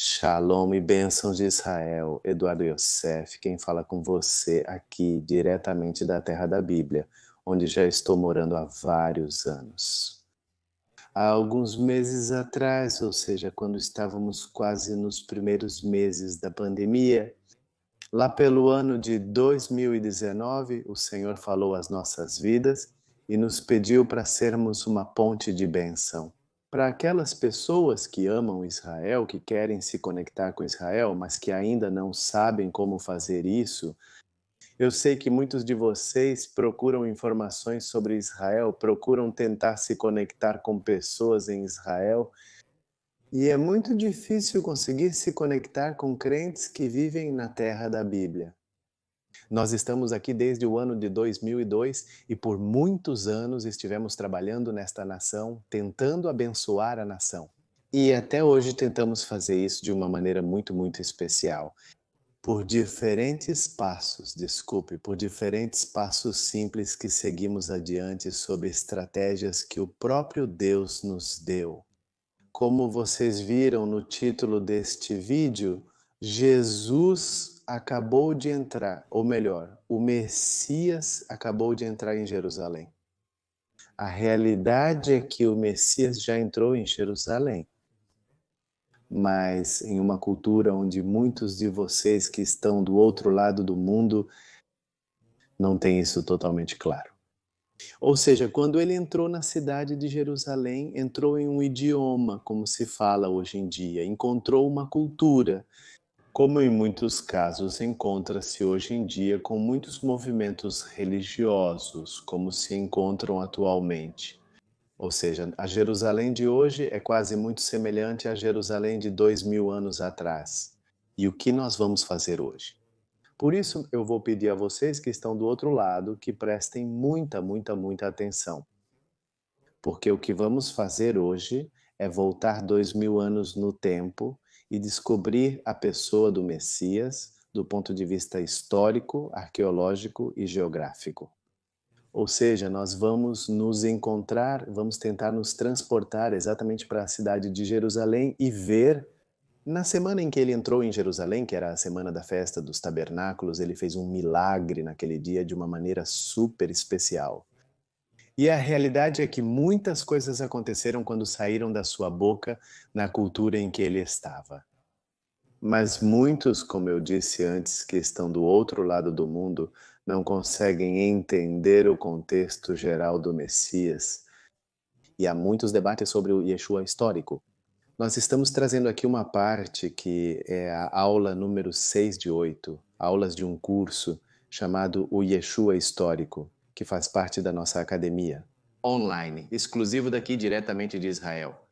Shalom e bênçãos de Israel, Eduardo Yosef, quem fala com você aqui diretamente da Terra da Bíblia, onde já estou morando há vários anos. Há alguns meses atrás, ou seja, quando estávamos quase nos primeiros meses da pandemia, lá pelo ano de 2019, o Senhor falou às nossas vidas e nos pediu para sermos uma ponte de bênção. Para aquelas pessoas que amam Israel, que querem se conectar com Israel, mas que ainda não sabem como fazer isso, eu sei que muitos de vocês procuram informações sobre Israel, procuram tentar se conectar com pessoas em Israel, e é muito difícil conseguir se conectar com crentes que vivem na terra da Bíblia. Nós estamos aqui desde o ano de 2002 e por muitos anos estivemos trabalhando nesta nação, tentando abençoar a nação. E até hoje tentamos fazer isso de uma maneira muito especial. Por diferentes passos, desculpe, por diferentes passos simples que seguimos adiante sob estratégias que o próprio Deus nos deu. Como vocês viram no título deste vídeo, Jesus acabou de entrar, ou melhor, o Messias acabou de entrar em Jerusalém. A realidade é que o Messias já entrou em Jerusalém, mas em uma cultura onde muitos de vocês que estão do outro lado do mundo não têm isso totalmente claro. Ou seja, quando ele entrou na cidade de Jerusalém, entrou em um idioma, como se fala hoje em dia, encontrou uma cultura, como em muitos casos encontra-se hoje em dia com muitos movimentos religiosos, como se encontram atualmente. Ou seja, a Jerusalém de hoje é quase muito semelhante à Jerusalém de 2000 anos atrás. E o que nós vamos fazer hoje? Por isso, eu vou pedir a vocês que estão do outro lado que prestem muita atenção. Porque o que vamos fazer hoje é voltar 2000 anos no tempo e descobrir a pessoa do Messias do ponto de vista histórico, arqueológico e geográfico. Ou seja, nós vamos nos encontrar, vamos tentar nos transportar exatamente para a cidade de Jerusalém e ver, na semana em que ele entrou em Jerusalém, que era a semana da festa dos tabernáculos, ele fez um milagre naquele dia de uma maneira super especial. E a realidade é que muitas coisas aconteceram quando saíram da sua boca na cultura em que ele estava. Mas muitos, como eu disse antes, que estão do outro lado do mundo, não conseguem entender o contexto geral do Messias. E há muitos debates sobre o Yeshua histórico. Nós estamos trazendo aqui uma parte que é a aula número 6 de 8, aulas de um curso chamado O Yeshua Histórico, que faz parte da nossa academia, online, exclusivo daqui diretamente de Israel.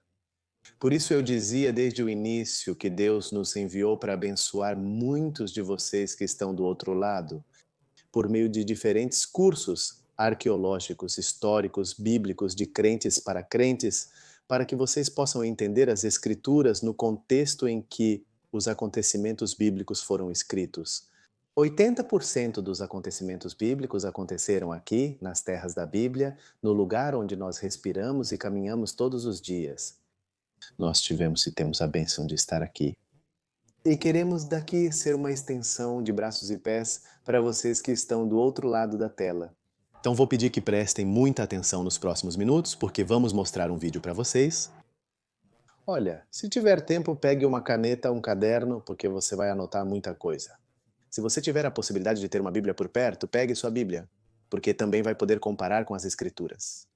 Por isso eu dizia desde o início que Deus nos enviou para abençoar muitos de vocês que estão do outro lado, por meio de diferentes cursos arqueológicos, históricos, bíblicos, de crentes, para que vocês possam entender as escrituras no contexto em que os acontecimentos bíblicos foram escritos. 80% dos acontecimentos bíblicos aconteceram aqui, nas terras da Bíblia, no lugar onde nós respiramos e caminhamos todos os dias. Nós tivemos e temos a bênção de estar aqui. E queremos daqui ser uma extensão de braços e pés para vocês que estão do outro lado da tela. Então vou pedir que prestem muita atenção nos próximos minutos, porque vamos mostrar um vídeo para vocês. Olha, se tiver tempo, pegue uma caneta, um caderno, porque você vai anotar muita coisa. Se você tiver a possibilidade de ter uma Bíblia por perto, pegue sua Bíblia, porque também vai poder comparar com as Escrituras.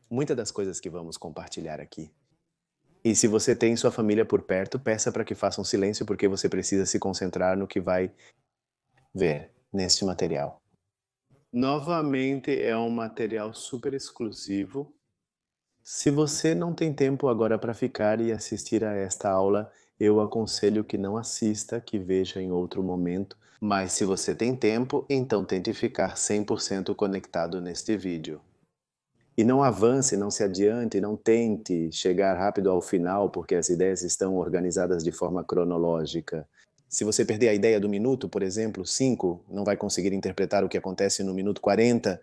Muitas das coisas que vamos compartilhar aqui. E se você tem sua família por perto, peça para que façam silêncio, porque você precisa se concentrar no que vai ver neste material. Novamente, é um material super exclusivo. Se você não tem tempo agora para ficar e assistir a esta aula, eu aconselho que não assista, que veja em outro momento. Mas se você tem tempo, então tente ficar 100% conectado neste vídeo. E não avance, não se adiante, não tente chegar rápido ao final, porque as ideias estão organizadas de forma cronológica. Se você perder a ideia do minuto, por exemplo, 5, não vai conseguir interpretar o que acontece no minuto 40.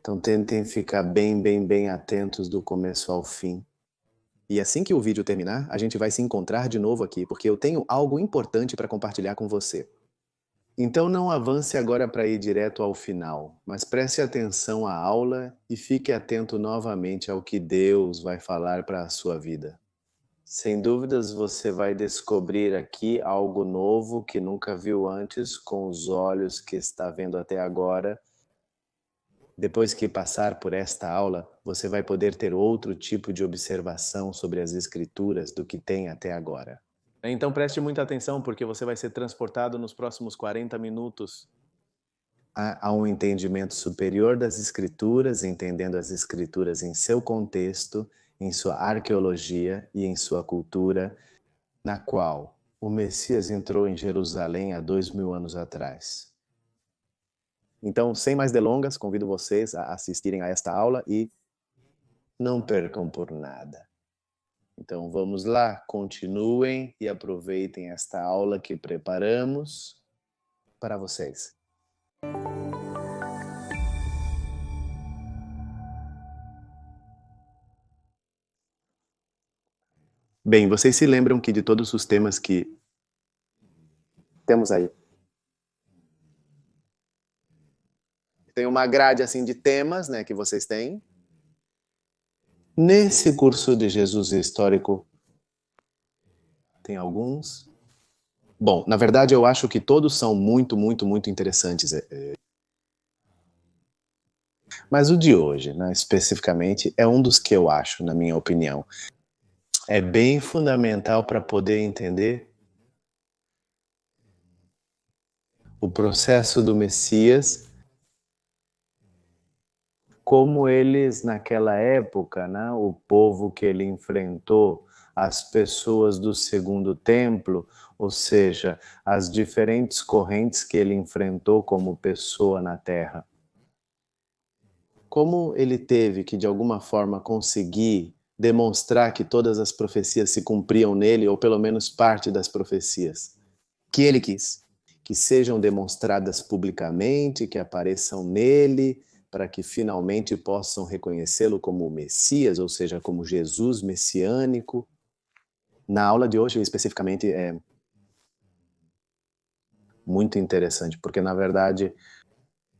Então tentem ficar bem atentos do começo ao fim. E assim que o vídeo terminar, a gente vai se encontrar de novo aqui, porque eu tenho algo importante para compartilhar com você. Então não avance agora para ir direto ao final, mas preste atenção à aula e fique atento novamente ao que Deus vai falar para a sua vida. Sem dúvidas, você vai descobrir aqui algo novo que nunca viu antes com os olhos que está vendo até agora. Depois que passar por esta aula, você vai poder ter outro tipo de observação sobre as Escrituras do que tem até agora. Então preste muita atenção, porque você vai ser transportado nos próximos 40 minutos a um entendimento superior das Escrituras, entendendo as Escrituras em seu contexto, em sua arqueologia e em sua cultura, na qual o Messias entrou em Jerusalém há 2000 anos atrás. Então, sem mais delongas, convido vocês a assistirem a esta aula e não percam por nada. Então, vamos lá, continuem e aproveitem esta aula que preparamos para vocês. Bem, vocês se lembram que de todos os temas que temos aí, tem uma grade assim de temas, né, que vocês têm. Nesse curso de Jesus histórico, tem alguns. Bom, na verdade eu acho que todos são muito, muito, muito interessantes. Mas o de hoje, né, especificamente, é um dos que eu acho, na minha opinião, é bem fundamental para poder entender o processo do Messias, como eles naquela época, né, o povo que ele enfrentou, as pessoas do segundo templo, ou seja, as diferentes correntes que ele enfrentou como pessoa na terra. Como ele teve que, de alguma forma, conseguir demonstrar que todas as profecias se cumpriam nele, ou pelo menos parte das profecias, que ele quis, que sejam demonstradas publicamente, que apareçam nele, para que finalmente possam reconhecê-lo como o Messias, ou seja, como Jesus messiânico. Na aula de hoje, especificamente, é muito interessante, porque, na verdade,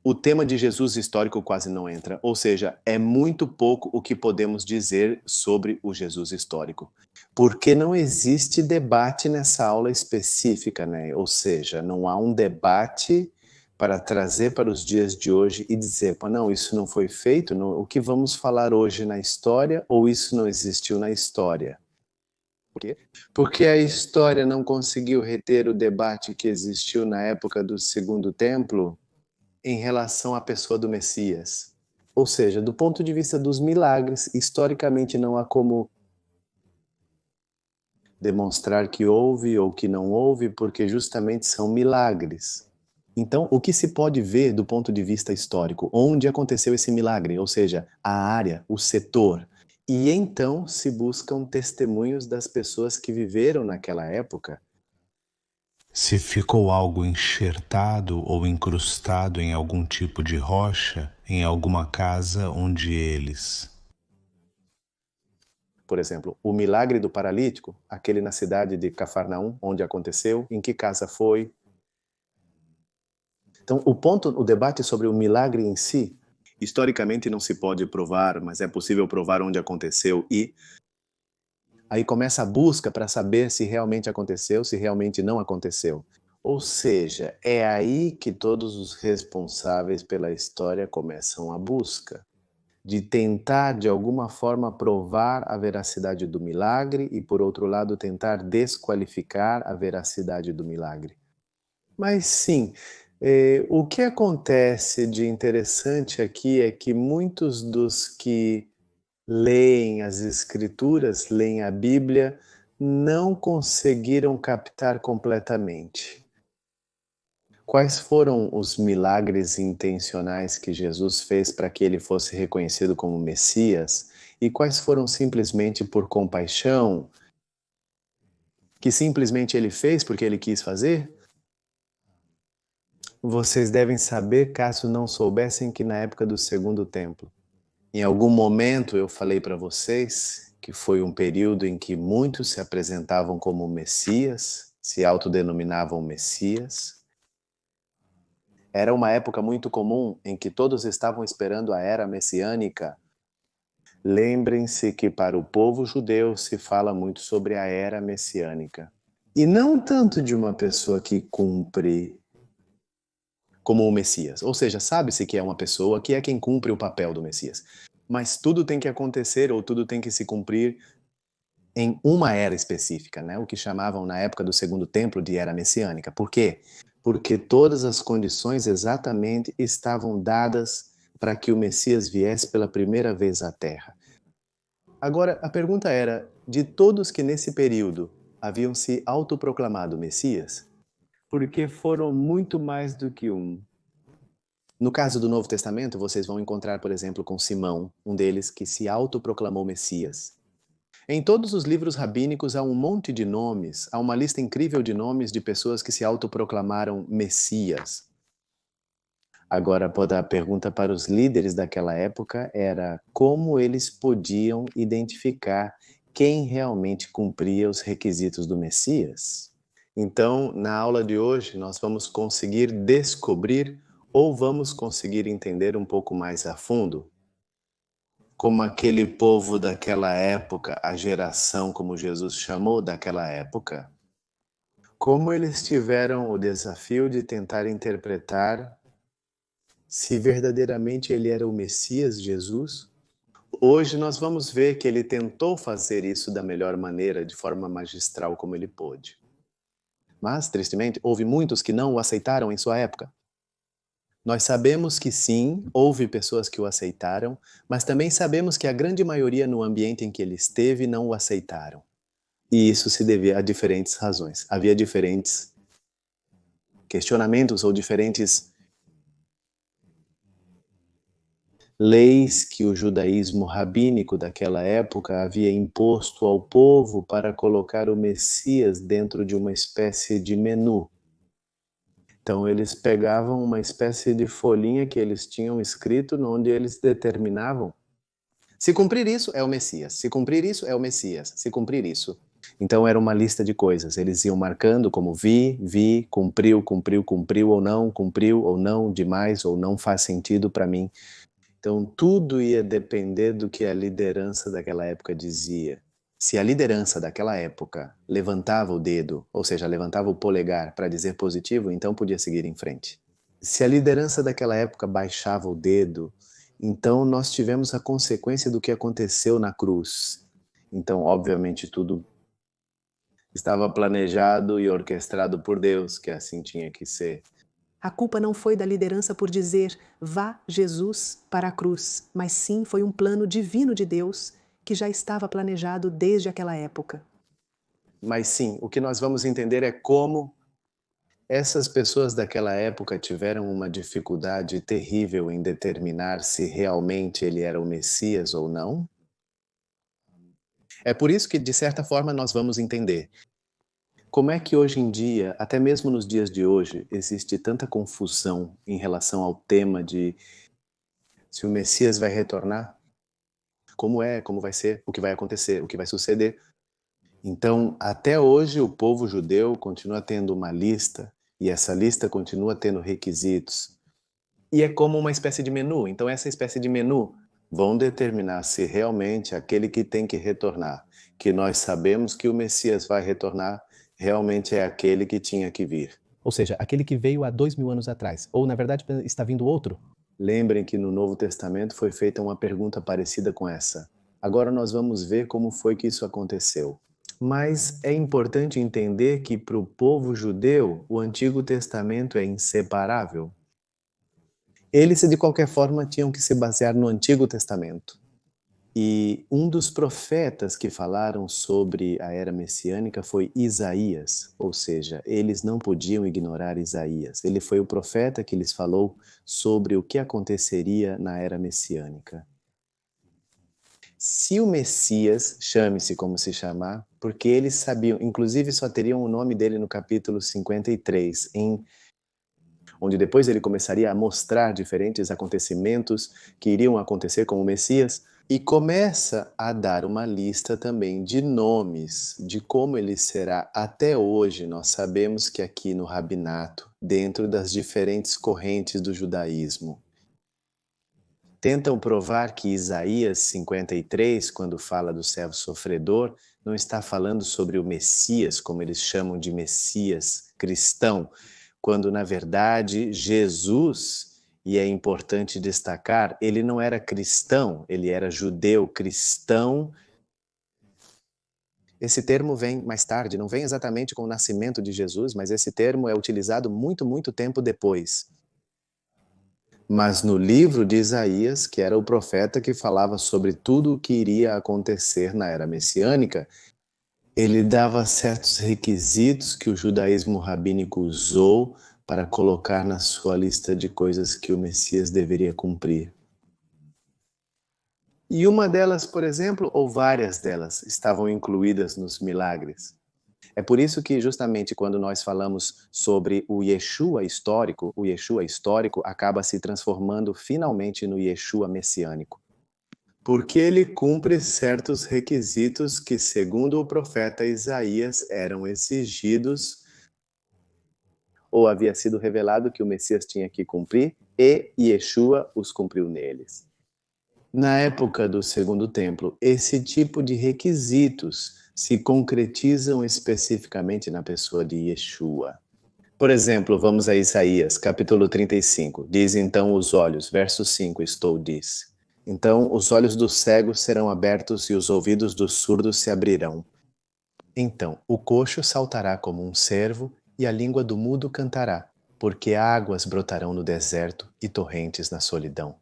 o tema de Jesus histórico quase não entra, ou seja, é muito pouco o que podemos dizer sobre o Jesus histórico, porque não existe debate nessa aula específica, né? Ou seja, não há um debate para trazer para os dias de hoje e dizer, não, isso não foi feito, não, o que vamos falar hoje na história, ou isso não existiu na história. Por quê? Porque a história não conseguiu reter o debate que existiu na época do Segundo Templo, em relação à pessoa do Messias. Ou seja, do ponto de vista dos milagres, historicamente não há como demonstrar que houve ou que não houve, porque justamente são milagres. Então, o que se pode ver do ponto de vista histórico? Onde aconteceu esse milagre? Ou seja, a área, o setor. E então se buscam testemunhos das pessoas que viveram naquela época. Se ficou algo enxertado ou incrustado em algum tipo de rocha, em alguma casa onde eles. Por exemplo, o milagre do paralítico, aquele na cidade de Cafarnaum, onde aconteceu, em que casa foi. Então, o debate sobre o milagre em si, historicamente não se pode provar, mas é possível provar onde aconteceu e aí começa a busca para saber se realmente aconteceu, se realmente não aconteceu. Ou seja, é aí que todos os responsáveis pela história começam a busca de tentar, de alguma forma, provar a veracidade do milagre e, por outro lado, tentar desqualificar a veracidade do milagre. Mas sim, o que acontece de interessante aqui é que muitos dos que leem as Escrituras, leem a Bíblia, não conseguiram captar completamente. Quais foram os milagres intencionais que Jesus fez para que ele fosse reconhecido como Messias? E quais foram simplesmente por compaixão, que simplesmente ele fez porque ele quis fazer? Vocês devem saber, caso não soubessem, que na época do Segundo Templo, em algum momento eu falei para vocês que foi um período em que muitos se apresentavam como Messias, se autodenominavam Messias. Era uma época muito comum em que todos estavam esperando a era messiânica. Lembrem-se que para o povo judeu se fala muito sobre a era messiânica. E não tanto de uma pessoa que cumpre como o Messias. Ou seja, sabe-se que é uma pessoa que é quem cumpre o papel do Messias. Mas tudo tem que acontecer ou tudo tem que se cumprir em uma era específica, né? O que chamavam na época do Segundo Templo de era messiânica. Por quê? Porque todas as condições exatamente estavam dadas para que o Messias viesse pela primeira vez à Terra. Agora, a pergunta era, de todos que nesse período haviam se autoproclamado Messias, porque foram muito mais do que um. No caso do Novo Testamento, vocês vão encontrar, por exemplo, com Simão, um deles que se autoproclamou Messias. Em todos os livros rabínicos há um monte de nomes, há uma lista incrível de nomes de pessoas que se autoproclamaram Messias. Agora, a pergunta para os líderes daquela época era como eles podiam identificar quem realmente cumpria os requisitos do Messias. Então, na aula de hoje, nós vamos conseguir descobrir ou vamos conseguir entender um pouco mais a fundo como aquele povo daquela época, a geração, como Jesus chamou daquela época, como eles tiveram o desafio de tentar interpretar se verdadeiramente ele era o Messias Jesus. Hoje nós vamos ver que ele tentou fazer isso da melhor maneira, de forma magistral como ele pôde. Mas, tristemente, houve muitos que não o aceitaram em sua época. Nós sabemos que sim, houve pessoas que o aceitaram, mas também sabemos que a grande maioria no ambiente em que ele esteve não o aceitaram. E isso se devia a diferentes razões. Havia diferentes questionamentos ou diferentes leis que o judaísmo rabínico daquela época havia imposto ao povo para colocar o Messias dentro de uma espécie de menu. Então eles pegavam uma espécie de folhinha que eles tinham escrito, onde eles determinavam: se cumprir isso, é o Messias. Se cumprir isso, é o Messias. Se cumprir isso. Então era uma lista de coisas. Eles iam marcando como vi, cumpriu, cumpriu ou não, demais ou não faz sentido para mim. Então tudo ia depender do que a liderança daquela época dizia. Se a liderança daquela época levantava o dedo, ou seja, levantava o polegar para dizer positivo, então podia seguir em frente. Se a liderança daquela época baixava o dedo, então nós tivemos a consequência do que aconteceu na cruz. Então, obviamente, tudo estava planejado e orquestrado por Deus, que assim tinha que ser. A culpa não foi da liderança por dizer, vá Jesus para a cruz, mas sim foi um plano divino de Deus que já estava planejado desde aquela época. Mas sim, o que nós vamos entender é como essas pessoas daquela época tiveram uma dificuldade terrível em determinar se realmente ele era o Messias ou não. É por isso que, de certa forma, nós vamos entender como é que hoje em dia, até mesmo nos dias de hoje, existe tanta confusão em relação ao tema de se o Messias vai retornar, como vai ser, o que vai acontecer, o que vai suceder. Então, até hoje, o povo judeu continua tendo uma lista, e essa lista continua tendo requisitos. E é como uma espécie de menu. Então, essa espécie de menu vão determinar se realmente aquele que tem que retornar, que nós sabemos que o Messias vai retornar, realmente é aquele que tinha que vir. Ou seja, aquele que veio há 2000 anos atrás. Ou, na verdade, está vindo outro. Lembrem que no Novo Testamento foi feita uma pergunta parecida com essa. Agora nós vamos ver como foi que isso aconteceu. Mas é importante entender que para o povo judeu, o Antigo Testamento é inseparável. Eles, de qualquer forma, tinham que se basear no Antigo Testamento. E um dos profetas que falaram sobre a era messiânica foi Isaías, ou seja, eles não podiam ignorar Isaías. Ele foi o profeta que lhes falou sobre o que aconteceria na era messiânica. Se o Messias, chame-se como se chamar, porque eles sabiam, inclusive só teriam o nome dele no capítulo 53, onde depois ele começaria a mostrar diferentes acontecimentos que iriam acontecer com o Messias. E começa a dar uma lista também de nomes, de como ele será. Até hoje, nós sabemos que aqui no Rabinato, dentro das diferentes correntes do judaísmo, tentam provar que Isaías 53, quando fala do servo sofredor, não está falando sobre o Messias, como eles chamam de Messias cristão, quando na verdade Jesus, e é importante destacar, ele não era cristão, ele era judeu cristão. Esse termo vem mais tarde, não vem exatamente com o nascimento de Jesus, mas esse termo é utilizado muito, muito tempo depois. Mas no livro de Isaías, que era o profeta que falava sobre tudo o que iria acontecer na era messiânica, ele dava certos requisitos que o judaísmo rabínico usou para colocar na sua lista de coisas que o Messias deveria cumprir. E uma delas, por exemplo, ou várias delas, estavam incluídas nos milagres. É por isso que justamente quando nós falamos sobre o Yeshua histórico acaba se transformando finalmente no Yeshua messiânico. Porque ele cumpre certos requisitos que, segundo o profeta Isaías, eram exigidos ou havia sido revelado que o Messias tinha que cumprir, e Yeshua os cumpriu neles. Na época do Segundo Templo, esse tipo de requisitos se concretizam especificamente na pessoa de Yeshua. Por exemplo, vamos a Isaías, capítulo 35. Diz então os olhos, verso 5, diz. Então os olhos dos cegos serão abertos e os ouvidos dos surdos se abrirão. Então o coxo saltará como um cervo e a língua do mudo cantará, porque águas brotarão no deserto e torrentes na solidão.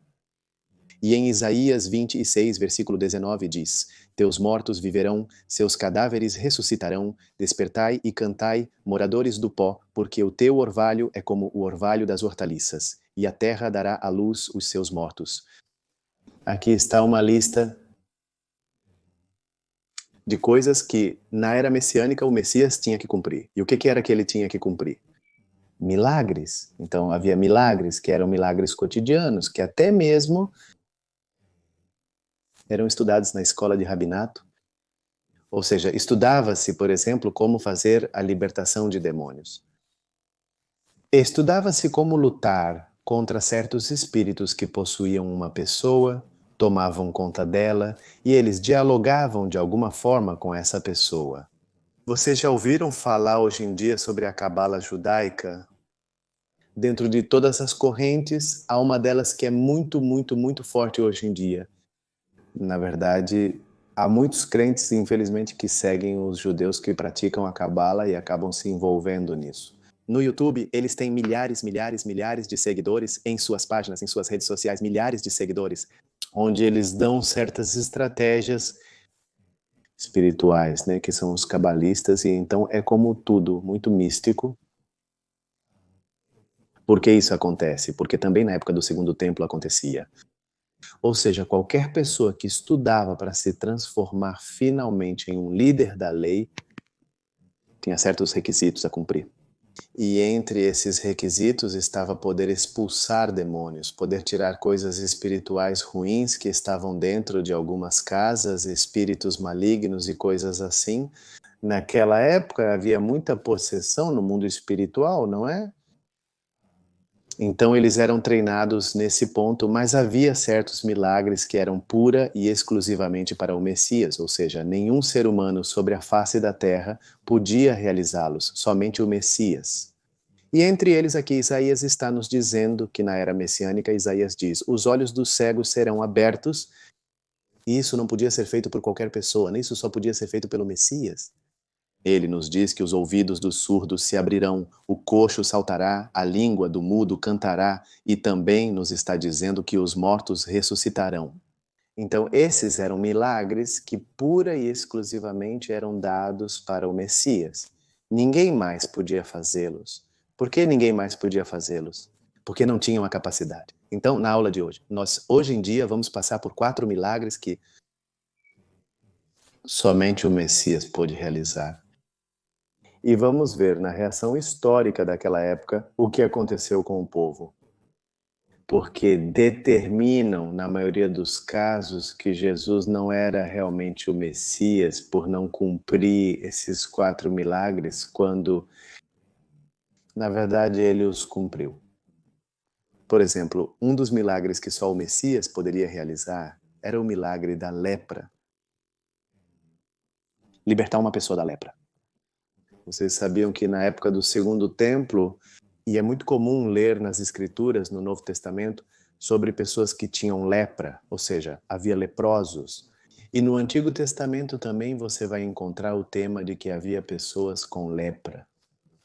E em Isaías 26, versículo 19 diz: Teus mortos viverão, seus cadáveres ressuscitarão, despertai e cantai, moradores do pó, porque o teu orvalho é como o orvalho das hortaliças, e a terra dará à luz os seus mortos. Aqui está uma lista de coisas que na era messiânica o Messias tinha que cumprir. E o que era que ele tinha que cumprir? Milagres. Então havia milagres que eram milagres cotidianos, que até mesmo eram estudados na escola de rabinato. Ou seja, estudava-se, por exemplo, como fazer a libertação de demônios. Estudava-se como lutar contra certos espíritos que possuíam uma pessoa, tomavam conta dela e eles dialogavam de alguma forma com essa pessoa. Vocês já ouviram falar hoje em dia sobre a cabala judaica? Dentro de todas as correntes, há uma delas que é muito, muito, muito forte hoje em dia. Na verdade, há muitos crentes, infelizmente, que seguem os judeus que praticam a cabala e acabam se envolvendo nisso. No YouTube, eles têm milhares de seguidores em suas páginas, em suas redes sociais, milhares de seguidores, onde eles dão certas estratégias espirituais, né, que são os cabalistas, e então é como tudo, muito místico. Por que isso acontece? Porque também na época do Segundo Templo acontecia. Ou seja, qualquer pessoa que estudava para se transformar finalmente em um líder da lei tinha certos requisitos a cumprir. E entre esses requisitos estava poder expulsar demônios, poder tirar coisas espirituais ruins que estavam dentro de algumas casas, espíritos malignos e coisas assim. Naquela época havia muita possessão no mundo espiritual, não é? Então eles eram treinados nesse ponto, mas havia certos milagres que eram pura e exclusivamente para o Messias, ou seja, nenhum ser humano sobre a face da terra podia realizá-los, somente o Messias. E entre eles aqui Isaías está nos dizendo que na era messiânica Isaías diz: os olhos dos cegos serão abertos, e isso não podia ser feito por qualquer pessoa, isso só podia ser feito pelo Messias. Ele nos diz que os ouvidos dos surdos se abrirão, o coxo saltará, a língua do mudo cantará, e também nos está dizendo que os mortos ressuscitarão. Então, esses eram milagres que pura e exclusivamente eram dados para o Messias. Ninguém mais podia fazê-los. Por que ninguém mais podia fazê-los? Porque não tinham a capacidade. Então, na aula de hoje, nós hoje em dia vamos passar por 4 milagres que somente o Messias pôde realizar. E vamos ver na reação histórica daquela época o que aconteceu com o povo. porque determinam, na maioria dos casos, que Jesus não era realmente o Messias por não cumprir esses 4 milagres, quando, na verdade, ele os cumpriu. Por exemplo, um dos milagres que só o Messias poderia realizar era o milagre da lepra. Libertar uma pessoa da lepra. Vocês sabiam que na época do Segundo Templo, e é muito comum ler nas Escrituras, no Novo Testamento, sobre pessoas que tinham lepra, ou seja, havia leprosos. E no Antigo Testamento também você vai encontrar o tema de que havia pessoas com lepra.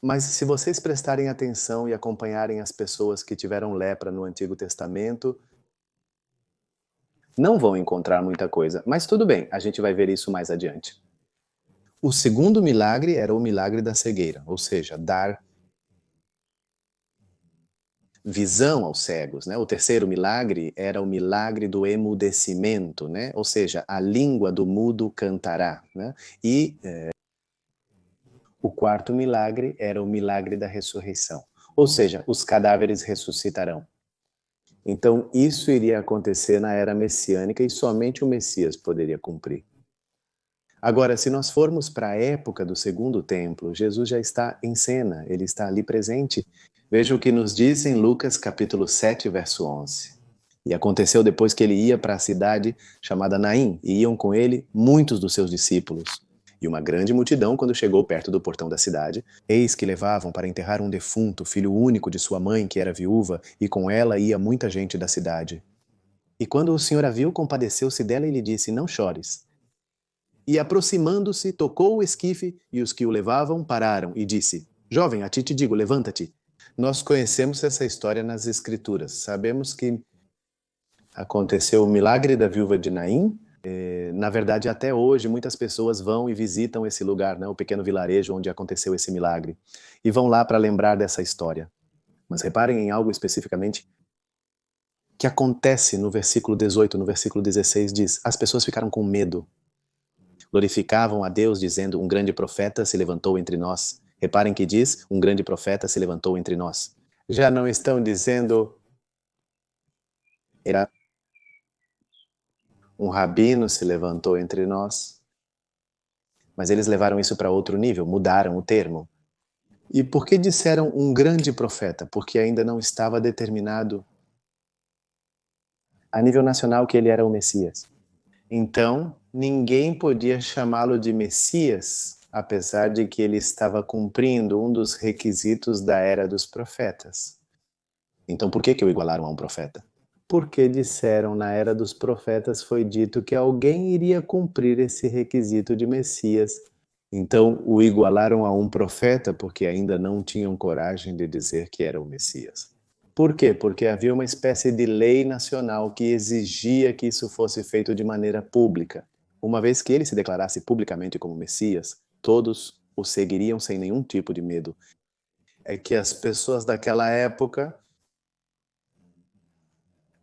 Mas se vocês prestarem atenção e acompanharem as pessoas que tiveram lepra no Antigo Testamento, não vão encontrar muita coisa. Mas tudo bem, a gente vai ver isso mais adiante. O segundo milagre era o milagre da cegueira, ou seja, dar visão aos cegos, né? O terceiro milagre era o milagre do emudecimento, né? Ou seja, a língua do mudo cantará, né? E o quarto milagre era o milagre da ressurreição, ou seja, os cadáveres ressuscitarão. Então, isso iria acontecer na era messiânica e somente o Messias poderia cumprir. Agora, se nós formos para a época do Segundo Templo, Jesus já está em cena, ele está ali presente. Veja o que nos diz em Lucas capítulo 7, verso 11. E aconteceu depois que ele ia para a cidade chamada Naim, e iam com ele muitos dos seus discípulos. E uma grande multidão, quando chegou perto do portão da cidade, eis que levavam para enterrar um defunto, filho único de sua mãe, que era viúva, e com ela ia muita gente da cidade. E quando o Senhor a viu, compadeceu-se dela e lhe disse: Não chores. E aproximando-se, tocou o esquife, e os que o levavam pararam, e disse: Jovem, a ti te digo, levanta-te. Nós conhecemos essa história nas Escrituras. Sabemos que aconteceu o milagre da viúva de Naim. Na verdade, até hoje, muitas pessoas vão e visitam esse lugar, né, o pequeno vilarejo onde aconteceu esse milagre, e vão lá para lembrar dessa história. Mas reparem em algo especificamente que acontece no versículo 18, no versículo 16 diz: as pessoas ficaram com medo. Glorificavam a Deus, dizendo: um grande profeta se levantou entre nós. Reparem que diz: um grande profeta se levantou entre nós. Já não estão dizendo: era um rabino se levantou entre nós. Mas eles levaram isso para outro nível, mudaram o termo. E por que disseram um grande profeta? Porque ainda não estava determinado a nível nacional que ele era o Messias. Então, ninguém podia chamá-lo de Messias, apesar de que ele estava cumprindo um dos requisitos da era dos profetas. Então, por que o igualaram a um profeta? Porque disseram, na era dos profetas foi dito que alguém iria cumprir esse requisito de Messias. Então, o igualaram a um profeta porque ainda não tinham coragem de dizer que era o Messias. Por quê? Porque havia uma espécie de lei nacional que exigia que isso fosse feito de maneira pública. Uma vez que ele se declarasse publicamente como Messias, todos o seguiriam sem nenhum tipo de medo. É que as pessoas daquela época,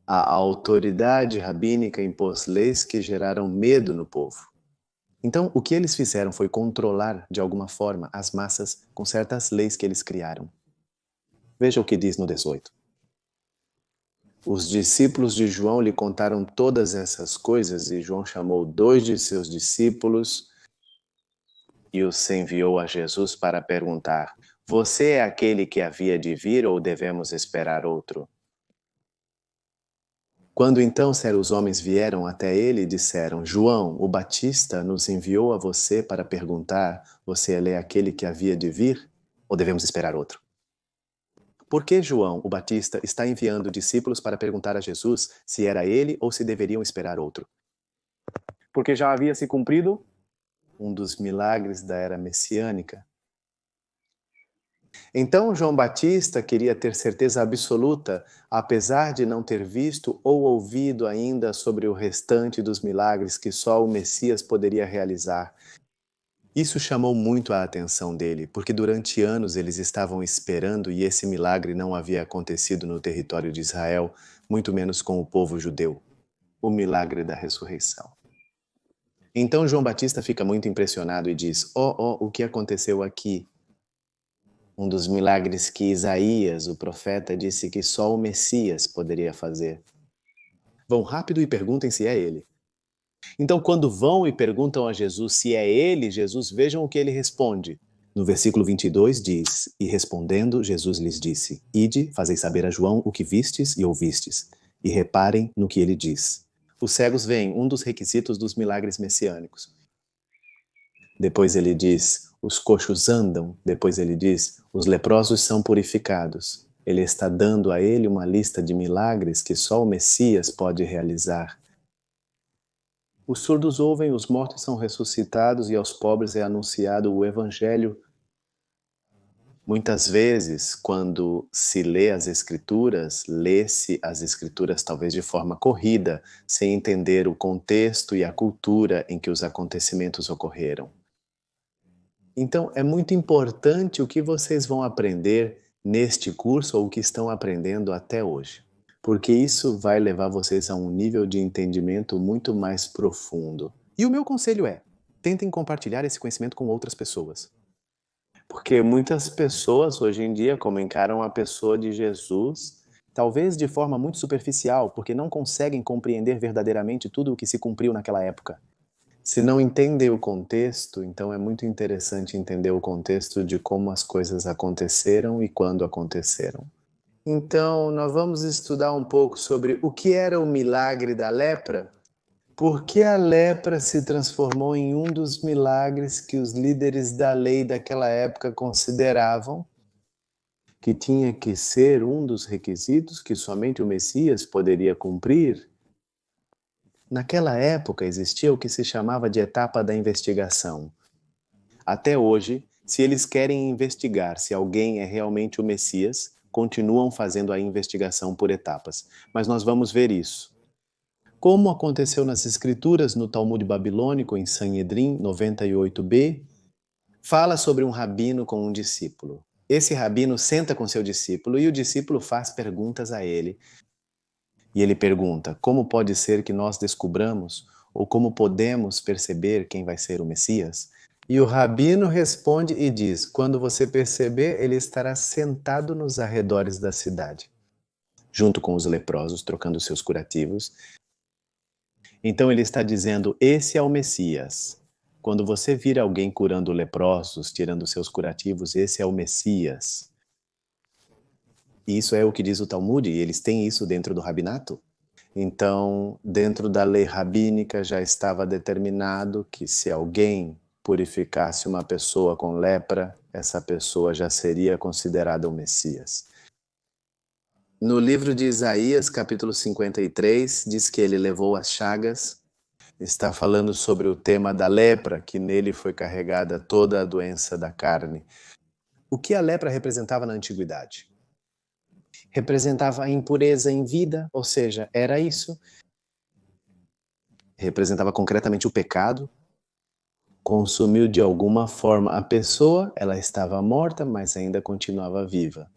a autoridade rabínica impôs leis que geraram medo no povo. Então, o que eles fizeram foi controlar, de alguma forma, as massas com certas leis que eles criaram. Veja o que diz no 18. Os discípulos de João lhe contaram todas essas coisas, e João chamou 2 de seus discípulos e os enviou a Jesus para perguntar: Você é aquele que havia de vir ou devemos esperar outro? Quando então os homens vieram até ele, disseram: João, o Batista, nos enviou a você para perguntar: Você é aquele que havia de vir ou devemos esperar outro? Por que João, o Batista, está enviando discípulos para perguntar a Jesus se era ele ou se deveriam esperar outro? Porque já havia se cumprido um dos milagres da era messiânica. Então João Batista queria ter certeza absoluta, apesar de não ter visto ou ouvido ainda sobre o restante dos milagres que só o Messias poderia realizar. Isso chamou muito a atenção dele, porque durante anos eles estavam esperando e esse milagre não havia acontecido no território de Israel, muito menos com o povo judeu. O milagre da ressurreição. Então João Batista fica muito impressionado e diz: o que aconteceu aqui? um dos milagres que Isaías, o profeta, disse que só o Messias poderia fazer. Vão rápido e perguntem se é ele. Então, quando vão e perguntam a Jesus se é ele, Jesus, vejam o que ele responde. No versículo 22 diz, e respondendo, Jesus lhes disse, ide, fazei saber a João o que vistes e ouvistes, e reparem no que ele diz. Os cegos veem, um dos requisitos dos milagres messiânicos. Depois ele diz, os coxos andam. Depois ele diz, os leprosos são purificados. Ele está dando a ele uma lista de milagres que só o Messias pode realizar. Os surdos ouvem, os mortos são ressuscitados e aos pobres é anunciado o Evangelho. Muitas vezes, quando se lê as Escrituras, lê-se as Escrituras talvez de forma corrida, sem entender o contexto e a cultura em que os acontecimentos ocorreram. Então, é muito importante o que vocês vão aprender neste curso ou o que estão aprendendo até hoje, porque isso vai levar vocês a um nível de entendimento muito mais profundo. E o meu conselho é, tentem compartilhar esse conhecimento com outras pessoas. Porque muitas pessoas hoje em dia, como encaram a pessoa de Jesus, talvez de forma muito superficial, porque não conseguem compreender verdadeiramente tudo o que se cumpriu naquela época. Se não entendem o contexto, então é muito interessante entender o contexto de como as coisas aconteceram e quando aconteceram. Então, nós vamos estudar um pouco sobre o que era o milagre da lepra, por que a lepra se transformou em um dos milagres que os líderes da lei daquela época consideravam que tinha que ser um dos requisitos que somente o Messias poderia cumprir. Naquela época existia o que se chamava de etapa da investigação. Até hoje, se eles querem investigar se alguém é realmente o Messias, continuam fazendo a investigação por etapas. Mas nós vamos ver isso. Como aconteceu nas Escrituras, no Talmud babilônico, em Sanhedrin 98b, fala sobre um rabino com um discípulo. Esse rabino senta com seu discípulo e o discípulo faz perguntas a ele. E ele pergunta, como pode ser que nós descubramos ou como podemos perceber quem vai ser o Messias? E o rabino responde e diz, quando você perceber, ele estará sentado nos arredores da cidade, junto com os leprosos, trocando seus curativos. Então ele está dizendo, esse é o Messias. Quando você vir alguém curando leprosos, tirando seus curativos, esse é o Messias. Isso é o que diz o Talmud, e eles têm isso dentro do rabinato. Então, dentro da lei rabínica já estava determinado que se alguém purificasse uma pessoa com lepra, essa pessoa já seria considerada o Messias. No livro de Isaías, capítulo 53, diz que ele levou as chagas, está falando sobre o tema da lepra, que nele foi carregada toda a doença da carne. O que a lepra representava na antiguidade? Representava a impureza em vida, ou seja, era isso. Representava concretamente o pecado. Consumiu de alguma forma a pessoa, ela estava morta, mas ainda continuava viva.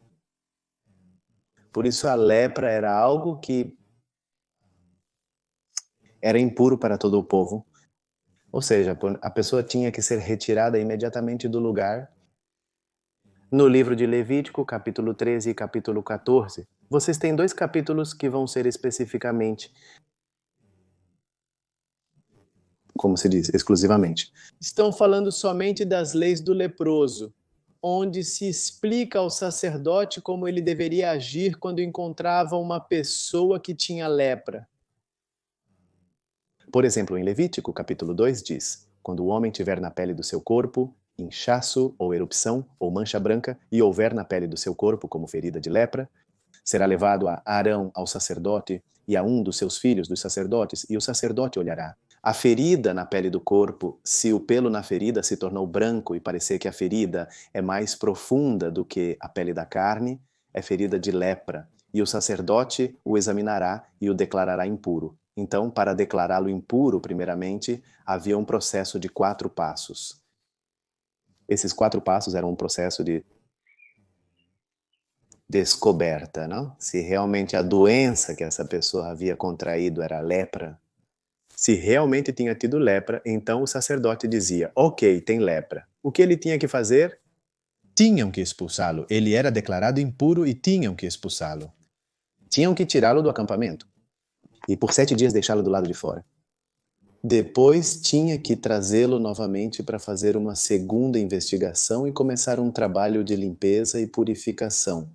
Por isso a lepra era algo que era impuro para todo o povo. Ou seja, a pessoa tinha que ser retirada imediatamente do lugar. No livro de Levítico, capítulo 13 e capítulo 14, vocês têm 2 capítulos que vão ser especificamente, como se diz, exclusivamente. Estão falando somente das leis do leproso, onde se explica ao sacerdote como ele deveria agir quando encontrava uma pessoa que tinha lepra. Por exemplo, em Levítico, capítulo 2, diz, quando o homem tiver na pele do seu corpo inchaço ou erupção ou mancha branca e houver na pele do seu corpo como ferida de lepra, será levado a Arão, ao sacerdote, e a um dos seus filhos, dos sacerdotes, e o sacerdote olhará. A ferida na pele do corpo, se o pelo na ferida se tornou branco e parecer que a ferida é mais profunda do que a pele da carne, é ferida de lepra, e o sacerdote o examinará e o declarará impuro. Então, para declará-lo impuro, primeiramente, havia um processo de 4 passos. Esses 4 passos eram um processo de descoberta, não? Se realmente a doença que essa pessoa havia contraído era lepra, se realmente tinha tido lepra, então o sacerdote dizia, ok, tem lepra. O que ele tinha que fazer? tinham que expulsá-lo. Ele era declarado impuro e tinham que expulsá-lo. Tinham que tirá-lo do acampamento e por 7 dias deixá-lo do lado de fora. Depois tinha que trazê-lo novamente para fazer uma segunda investigação e começar um trabalho de limpeza e purificação.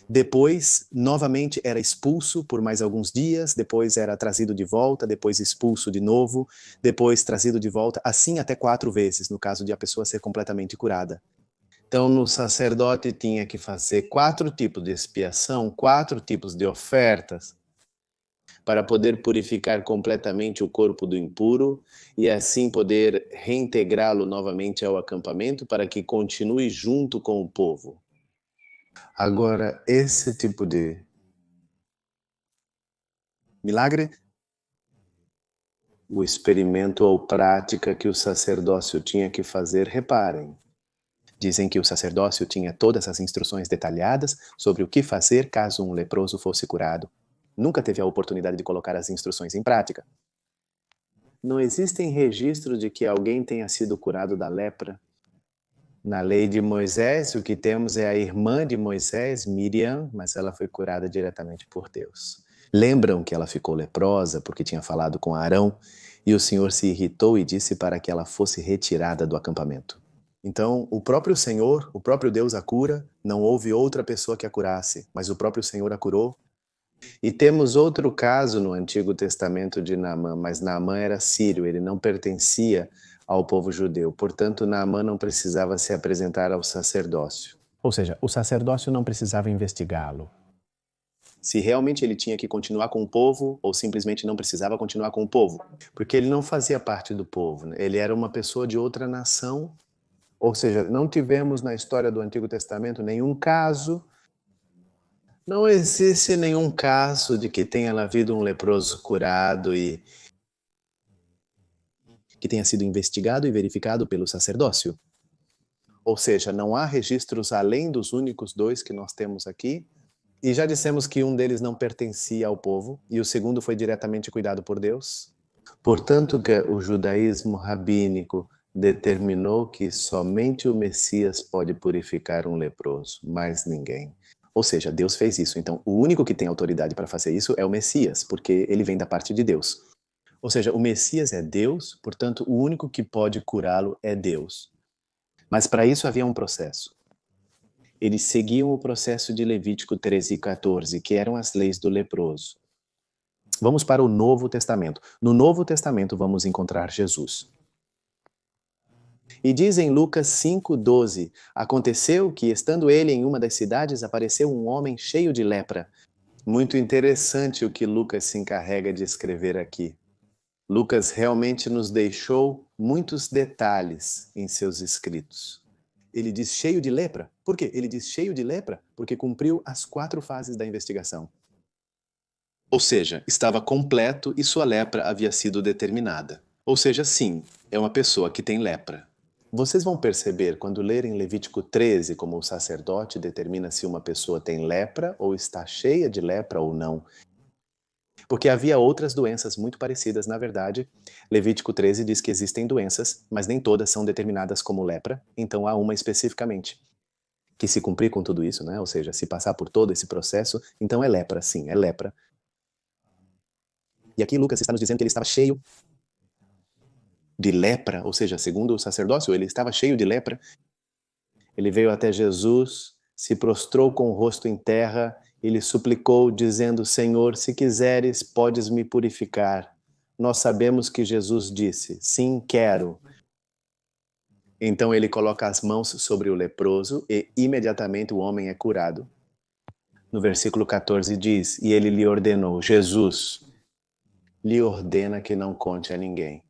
Depois, novamente, era expulso por mais alguns dias, depois era trazido de volta, depois expulso de novo, depois trazido de volta, assim até 4 vezes, no caso de a pessoa ser completamente curada. Então, o sacerdote tinha que fazer 4 tipos de expiação, 4 tipos de ofertas, para poder purificar completamente o corpo do impuro e assim poder reintegrá-lo novamente ao acampamento para que continue junto com o povo. Agora, esse tipo de milagre, o experimento ou prática que o sacerdócio tinha que fazer, reparem. Dizem que o sacerdócio tinha todas as instruções detalhadas sobre o que fazer caso um leproso fosse curado. Nunca teve a oportunidade de colocar as instruções em prática. Não existem registros de que alguém tenha sido curado da lepra. Na lei de Moisés, o que temos é a irmã de Moisés, Miriam, mas ela foi curada diretamente por Deus. Lembram que ela ficou leprosa porque tinha falado com Arão e o Senhor se irritou e disse para que ela fosse retirada do acampamento. Então, o próprio Senhor, o próprio Deus a cura, não houve outra pessoa que a curasse, mas o próprio Senhor a curou. E temos outro caso no Antigo Testamento de Naamã, mas Naamã era sírio, ele não pertencia ao povo judeu. Portanto, Naamã não precisava se apresentar ao sacerdócio. Ou seja, o sacerdócio não precisava investigá-lo. Se realmente ele tinha que continuar com o povo ou simplesmente não precisava continuar com o povo. Porque ele não fazia parte do povo, né? Ele era uma pessoa de outra nação. Ou seja, não tivemos na história do Antigo Testamento nenhum caso. Não existe nenhum caso de que tenha havido um leproso curado e que tenha sido investigado e verificado pelo sacerdócio. Ou seja, não há registros além dos únicos 2 que nós temos aqui. E já dissemos que um deles não pertencia ao povo e o segundo foi diretamente cuidado por Deus. Portanto, que o judaísmo rabínico determinou que somente o Messias pode purificar um leproso, mais ninguém. Ou seja, Deus fez isso. Então, o único que tem autoridade para fazer isso é o Messias, porque ele vem da parte de Deus. Ou seja, o Messias é Deus, portanto, o único que pode curá-lo é Deus. Mas para isso havia um processo. Eles seguiam o processo de Levítico 13 e 14, que eram as leis do leproso. Vamos para o Novo Testamento. No Novo Testamento vamos encontrar Jesus. E diz em Lucas 5:12, aconteceu que, estando ele em uma das cidades, apareceu um homem cheio de lepra. Muito interessante o que Lucas se encarrega de escrever aqui. Lucas realmente nos deixou muitos detalhes em seus escritos. Ele diz cheio de lepra. Por quê? Ele diz cheio de lepra porque cumpriu as 4 fases da investigação. Ou seja, estava completo e sua lepra havia sido determinada. Ou seja, sim, é uma pessoa que tem lepra. Vocês vão perceber quando lerem Levítico 13 como o sacerdote determina se uma pessoa tem lepra ou está cheia de lepra ou não. Porque havia outras doenças muito parecidas, na verdade. Levítico 13 diz que existem doenças, mas nem todas são determinadas como lepra, então há uma especificamente. Que se cumprir com tudo isso, né? Ou seja, se passar por todo esse processo, então é lepra, sim, é lepra. E aqui Lucas está nos dizendo que ele estava cheio de lepra, ou seja, segundo o sacerdócio, ele estava cheio de lepra. Ele veio até Jesus, se prostrou com o rosto em terra e lhe suplicou, dizendo: Senhor, se quiseres, podes me purificar. Nós sabemos que Jesus disse: sim, quero. Então ele coloca as mãos sobre o leproso e imediatamente o homem é curado. No versículo 14 diz: e ele lhe ordenou, Jesus lhe ordena que não conte a ninguém.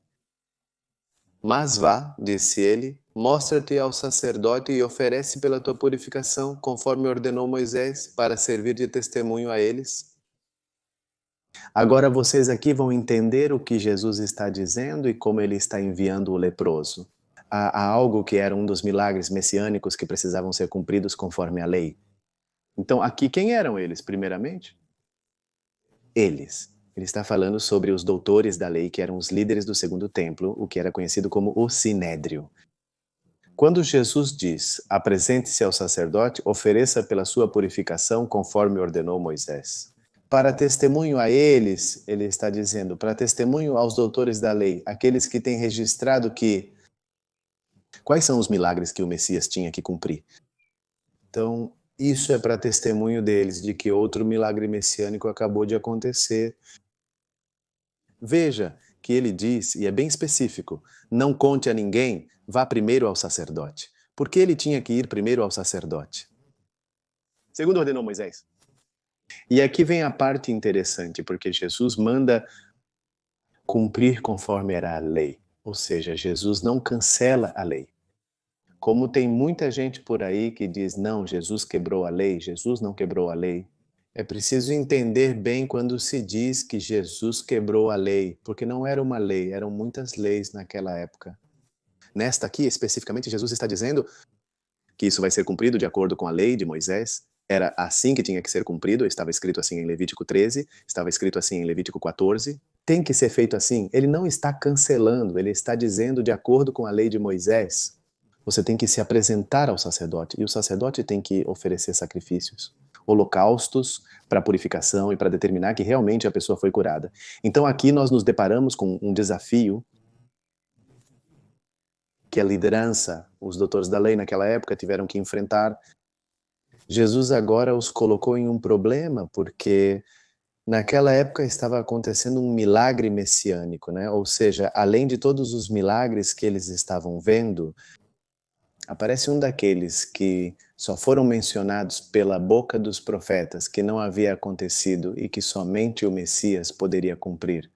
Mas vá, disse ele, mostra-te ao sacerdote e oferece pela tua purificação, conforme ordenou Moisés, para servir de testemunho a eles. Agora vocês aqui vão entender o que Jesus está dizendo e como ele está enviando o leproso. Há algo que era um dos milagres messiânicos que precisavam ser cumpridos conforme a lei. Então, aqui quem eram eles, primeiramente? Eles. Ele está falando sobre os doutores da lei, que eram os líderes do segundo templo, o que era conhecido como o Sinédrio. Quando Jesus diz, apresente-se ao sacerdote, ofereça pela sua purificação conforme ordenou Moisés. Para testemunho a eles, ele está dizendo, para testemunho aos doutores da lei, aqueles que têm registrado que quais são os milagres que o Messias tinha que cumprir. Então, isso é para testemunho deles, de que outro milagre messiânico acabou de acontecer. Veja que ele diz, e é bem específico, não conte a ninguém, vá primeiro ao sacerdote. Por que ele tinha que ir primeiro ao sacerdote? Segundo ordenou Moisés. E aqui vem a parte interessante, porque Jesus manda cumprir conforme era a lei. Ou seja, Jesus não cancela a lei. Como tem muita gente por aí que diz, não, Jesus quebrou a lei, Jesus não quebrou a lei. É preciso entender bem quando se diz que Jesus quebrou a lei, porque não era uma lei, eram muitas leis naquela época. Nesta aqui, especificamente, Jesus está dizendo que isso vai ser cumprido de acordo com a lei de Moisés. Era assim que tinha que ser cumprido, estava escrito assim em Levítico 13, estava escrito assim em Levítico 14. Tem que ser feito assim. Ele não está cancelando, ele está dizendo de acordo com a lei de Moisés. Você tem que se apresentar ao sacerdote, e o sacerdote tem que oferecer sacrifícios, holocaustos para purificação e para determinar que realmente a pessoa foi curada. Então aqui nós nos deparamos com um desafio que a liderança, os doutores da lei naquela época tiveram que enfrentar. Jesus agora os colocou em um problema, porque naquela época estava acontecendo um milagre messiânico, né? Ou seja, além de todos os milagres que eles estavam vendo, aparece um daqueles que só foram mencionados pela boca dos profetas, que não havia acontecido e que somente o Messias poderia cumprir.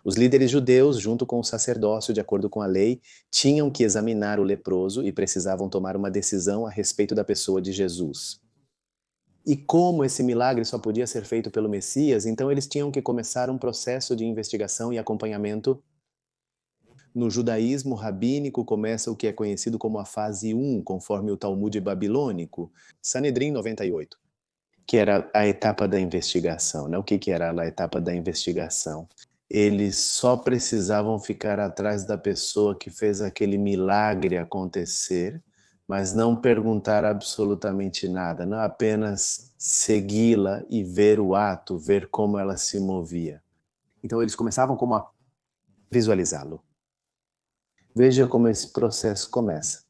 Os líderes judeus, junto com o sacerdócio, de acordo com a lei, tinham que examinar o leproso e precisavam tomar uma decisão a respeito da pessoa de Jesus. E como esse milagre só podia ser feito pelo Messias, então eles tinham que começar um processo de investigação e acompanhamento. No judaísmo rabínico começa o que é conhecido como a fase 1, conforme o Talmud babilônico, Sanedrim 98, que era a etapa da investigação. Né? O que era a etapa da investigação? Eles só precisavam ficar atrás da pessoa que fez aquele milagre acontecer, mas não perguntar absolutamente nada, não apenas segui-la e ver o ato, ver como ela se movia. Então eles começavam como a visualizá-lo. Veja como esse processo começa.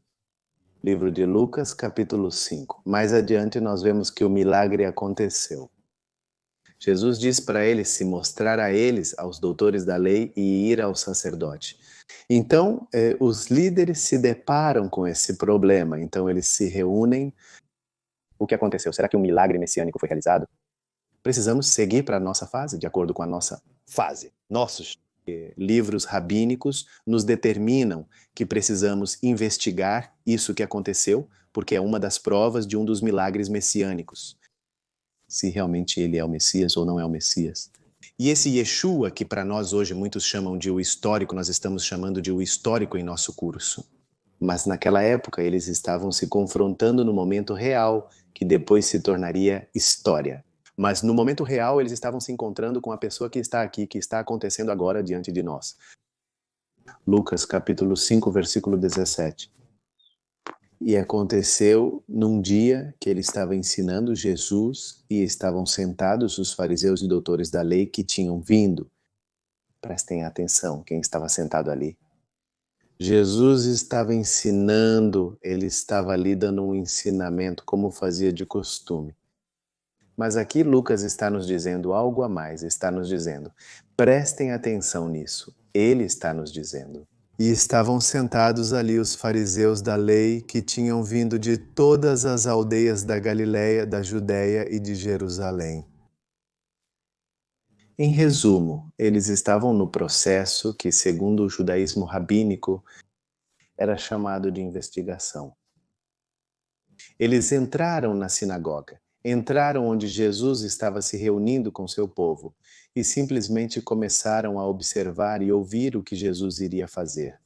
Livro de Lucas, capítulo 5. Mais adiante nós vemos que o milagre aconteceu. Jesus diz para eles se mostrar a eles, aos doutores da lei, e ir ao sacerdote. Então, os líderes se deparam com esse problema. Então, eles se reúnem. O que aconteceu? Será que um milagre messiânico foi realizado? Precisamos seguir para a nossa fase, de acordo com a nossa fase. Nossos livros rabínicos nos determinam que precisamos investigar isso que aconteceu, porque é uma das provas de um dos milagres messiânicos. Se realmente ele é o Messias ou não é o Messias. E esse Yeshua, que para nós hoje muitos chamam de o histórico, nós estamos chamando de o histórico em nosso curso. Mas naquela época eles estavam se confrontando no momento real, que depois se tornaria história. Mas no momento real eles estavam se encontrando com a pessoa que está aqui, que está acontecendo agora diante de nós. Lucas capítulo 5, versículo 17. E aconteceu num dia que ele estava ensinando Jesus e estavam sentados os fariseus e doutores da lei que tinham vindo. Prestem atenção, quem estava sentado ali. Jesus estava ensinando, ele estava ali dando um ensinamento, como fazia de costume. Mas aqui Lucas está nos dizendo algo a mais, está nos dizendo, prestem atenção nisso, ele está nos dizendo. E estavam sentados ali os fariseus da lei que tinham vindo de todas as aldeias da Galileia, da Judéia e de Jerusalém. Em resumo, eles estavam no processo que, segundo o judaísmo rabínico, era chamado de investigação. Eles entraram na sinagoga, entraram onde Jesus estava se reunindo com seu povo e simplesmente começaram a observar e ouvir o que Jesus iria fazer.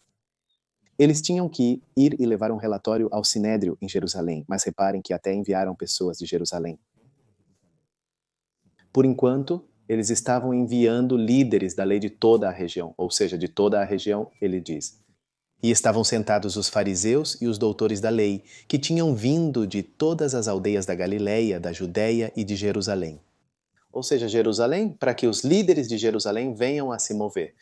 Eles tinham que ir e levar um relatório ao Sinédrio em Jerusalém, mas reparem que até enviaram pessoas de Jerusalém. Por enquanto, eles estavam enviando líderes da lei de toda a região, ou seja, de toda a região, ele diz. E estavam sentados os fariseus e os doutores da lei, que tinham vindo de todas as aldeias da Galileia, da Judéia e de Jerusalém. Ou seja, Jerusalém, para que os líderes de Jerusalém venham a se mover.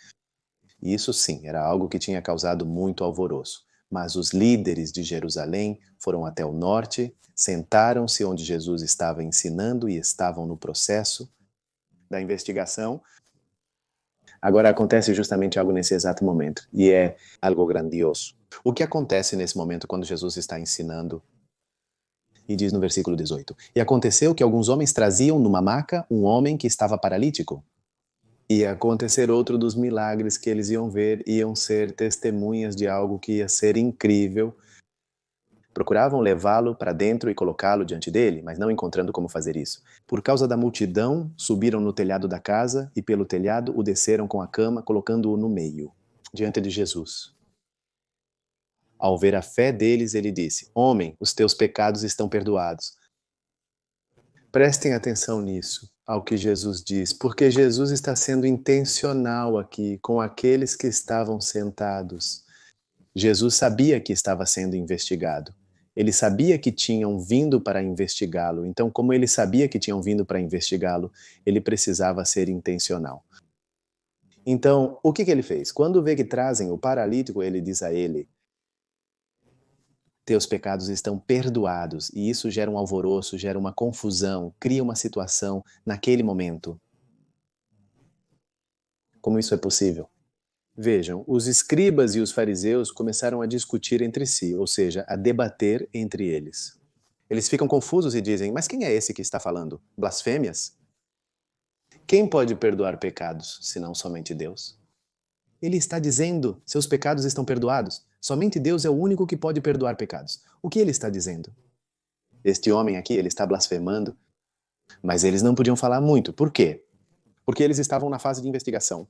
E isso sim, era algo que tinha causado muito alvoroço. Mas os líderes de Jerusalém foram até o norte, sentaram-se onde Jesus estava ensinando e estavam no processo da investigação. Agora acontece justamente algo nesse exato momento, e é algo grandioso. O que acontece nesse momento quando Jesus está ensinando? E diz no versículo 18: E aconteceu que alguns homens traziam numa maca um homem que estava paralítico. Ia acontecer outro dos milagres que eles iam ver, iam ser testemunhas de algo que ia ser incrível. Procuravam levá-lo para dentro e colocá-lo diante dele, mas não encontrando como fazer isso. Por causa da multidão, subiram no telhado da casa e pelo telhado o desceram com a cama, colocando-o no meio, diante de Jesus. Ao ver a fé deles, ele disse: Homem, os teus pecados estão perdoados. Prestem atenção nisso, ao que Jesus diz, porque Jesus está sendo intencional aqui com aqueles que estavam sentados. Jesus sabia que estava sendo investigado. Ele sabia que tinham vindo para investigá-lo. Então, como ele sabia que tinham vindo para investigá-lo, ele precisava ser intencional. Então, o que ele fez? Quando vê que trazem o paralítico, ele diz a ele: Teus pecados estão perdoados. E isso gera um alvoroço, gera uma confusão, cria uma situação naquele momento. Como isso é possível? Vejam, os escribas e os fariseus começaram a discutir entre si, ou seja, a debater entre eles. Eles ficam confusos e dizem: Mas quem é esse que está falando? Blasfêmias? Quem pode perdoar pecados, senão somente Deus? Ele está dizendo: Seus pecados estão perdoados. Somente Deus é o único que pode perdoar pecados. O que ele está dizendo? Este homem aqui, ele está blasfemando, mas eles não podiam falar muito. Por quê? Porque eles estavam na fase de investigação.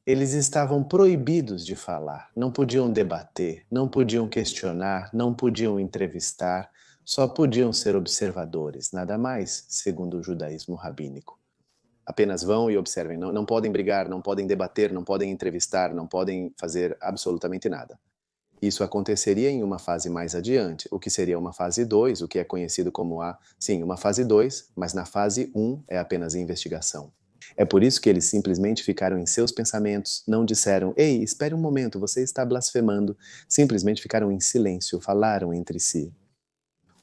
Eles estavam proibidos de falar, não podiam debater, não podiam questionar, não podiam entrevistar, só podiam ser observadores, nada mais, segundo o judaísmo rabínico. Apenas vão e observem, não podem brigar, não podem debater, não podem entrevistar, não podem fazer absolutamente nada. Isso aconteceria em uma fase mais adiante, o que seria uma fase 2, o que é conhecido como uma fase 2, mas na fase 1 é apenas investigação. É por isso que eles simplesmente ficaram em seus pensamentos, não disseram: Ei, espere um momento, você está blasfemando. Simplesmente ficaram em silêncio, falaram entre si.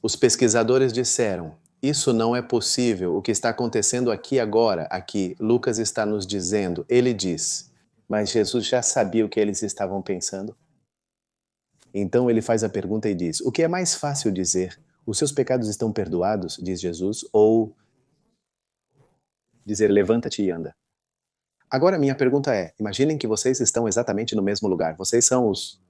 Os pesquisadores disseram: Isso não é possível, o que está acontecendo aqui agora, aqui, Lucas está nos dizendo, ele diz. Mas Jesus já sabia o que eles estavam pensando. Então ele faz a pergunta e diz: O que é mais fácil dizer? Os seus pecados estão perdoados, diz Jesus, ou dizer levanta-te e anda? Agora minha pergunta é, imaginem que vocês estão exatamente no mesmo lugar. Vocês são os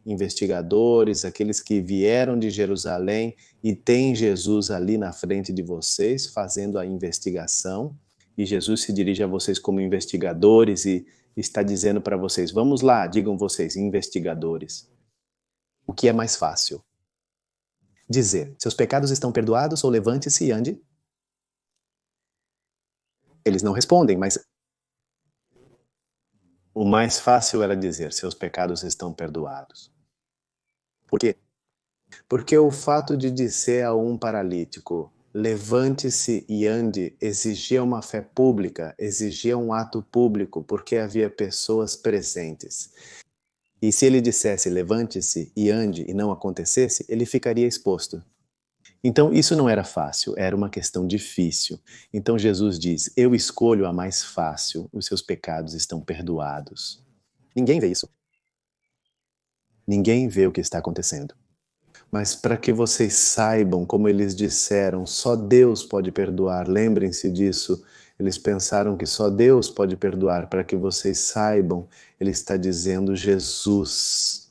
investigadores, aqueles que vieram de Jerusalém e tem Jesus ali na frente de vocês fazendo a investigação, e Jesus se dirige a vocês como investigadores e está dizendo para vocês: Vamos lá, digam vocês, investigadores. O que é mais fácil? Dizer: Seus pecados estão perdoados, ou levante-se e ande? Eles não respondem, mas o mais fácil era dizer: Seus pecados estão perdoados. Por quê? Porque o fato de dizer a um paralítico: levante-se e ande, exigia uma fé pública, exigia um ato público, porque havia pessoas presentes. E se ele dissesse levante-se e ande e não acontecesse, ele ficaria exposto. Então isso não era fácil, era uma questão difícil. Então Jesus diz: Eu escolho a mais fácil, os seus pecados estão perdoados. Ninguém vê isso. Ninguém vê o que está acontecendo. Mas para que vocês saibam, como eles disseram, só Deus pode perdoar. Lembrem-se disso. Eles pensaram que só Deus pode perdoar. Para que vocês saibam, ele está dizendo Jesus.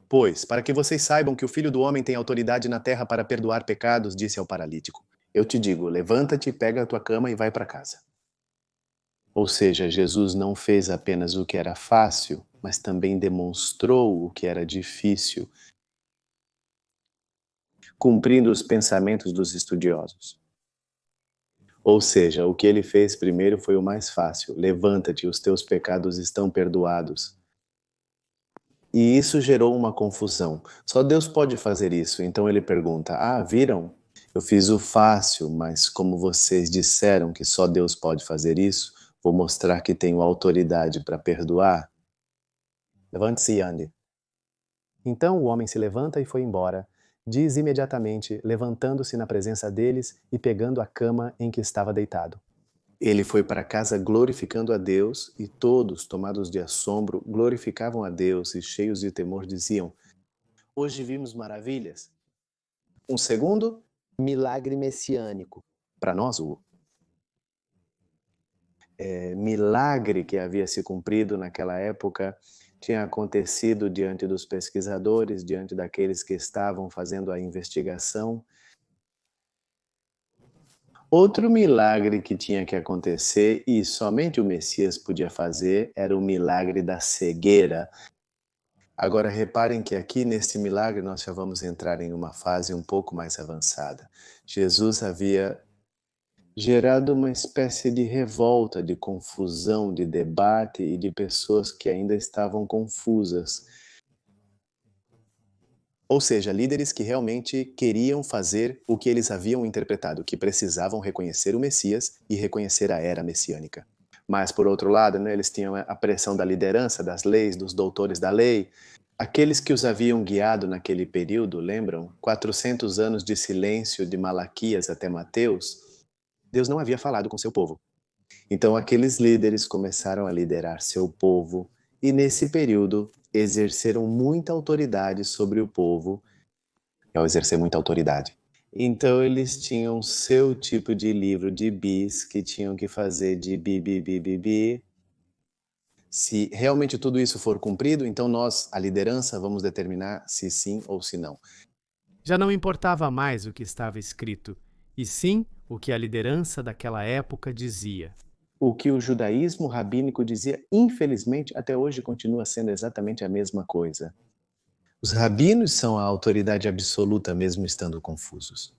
Pois, para que vocês saibam que o Filho do Homem tem autoridade na terra para perdoar pecados, disse ao paralítico: Eu te digo, levanta-te, pega a tua cama e vai para casa. Ou seja, Jesus não fez apenas o que era fácil, mas também demonstrou o que era difícil, cumprindo os pensamentos dos estudiosos. Ou seja, o que ele fez primeiro foi o mais fácil: levanta-te, os teus pecados estão perdoados. E isso gerou uma confusão. Só Deus pode fazer isso. Então ele pergunta: Ah, viram? Eu fiz o fácil, mas como vocês disseram que só Deus pode fazer isso, vou mostrar que tenho autoridade para perdoar. Levante-se e ande. Então o homem se levanta e foi embora. Diz imediatamente, levantando-se na presença deles e pegando a cama em que estava deitado. Ele foi para casa glorificando a Deus, e todos, tomados de assombro, glorificavam a Deus e, cheios de temor, diziam: Hoje vimos maravilhas. Um segundo milagre messiânico. Para nós, o milagre que havia se cumprido naquela época tinha acontecido diante dos pesquisadores, diante daqueles que estavam fazendo a investigação. Outro milagre que tinha que acontecer, e somente o Messias podia fazer, era o milagre da cegueira. Agora reparem que aqui neste milagre nós já vamos entrar em uma fase um pouco mais avançada. Jesus havia gerado uma espécie de revolta, de confusão, de debate e de pessoas que ainda estavam confusas. Ou seja, líderes que realmente queriam fazer o que eles haviam interpretado, que precisavam reconhecer o Messias e reconhecer a era messiânica. Mas, por outro lado, eles tinham a pressão da liderança, das leis, dos doutores da lei, aqueles que os haviam guiado naquele período, lembram? 400 anos de silêncio de Malaquias até Mateus. Deus não havia falado com seu povo. Então, aqueles líderes começaram a liderar seu povo e, nesse período, exerceram muita autoridade sobre o povo. E ao exercer muita autoridade, então eles tinham seu tipo de livro de bis que tinham que fazer de bi. Se realmente tudo isso for cumprido, então nós, a liderança, vamos determinar se sim ou se não. Já não importava mais o que estava escrito, e sim o que a liderança daquela época dizia. O que o judaísmo rabínico dizia, infelizmente, até hoje continua sendo exatamente a mesma coisa. Os rabinos são a autoridade absoluta, mesmo estando confusos.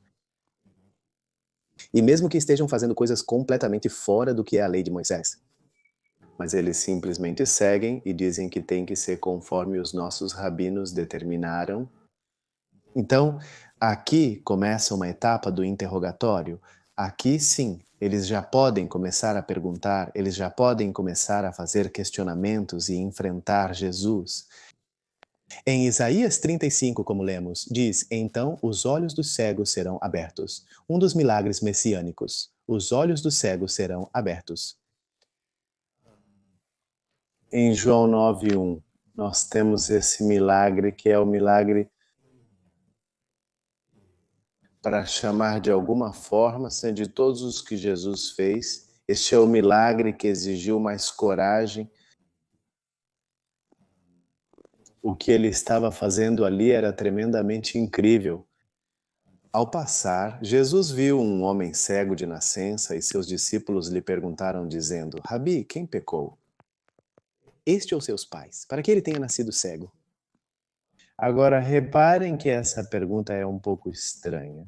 E mesmo que estejam fazendo coisas completamente fora do que é a lei de Moisés. Mas eles simplesmente seguem e dizem que tem que ser conforme os nossos rabinos determinaram. Então, aqui começa uma etapa do interrogatório. Aqui sim, eles já podem começar a perguntar, eles já podem começar a fazer questionamentos e enfrentar Jesus. Em Isaías 35, como lemos, diz: Então os olhos dos cegos serão abertos. Um dos milagres messiânicos. Os olhos dos cegos serão abertos. Em João 9:1, nós temos esse milagre que é o milagre para chamar de alguma forma, de todos os que Jesus fez. Este é o milagre que exigiu mais coragem. O que ele estava fazendo ali era tremendamente incrível. Ao passar, Jesus viu um homem cego de nascença e seus discípulos lhe perguntaram, dizendo: Rabi, quem pecou? Este ou seus pais, para que ele tenha nascido cego? Agora, reparem que essa pergunta é um pouco estranha.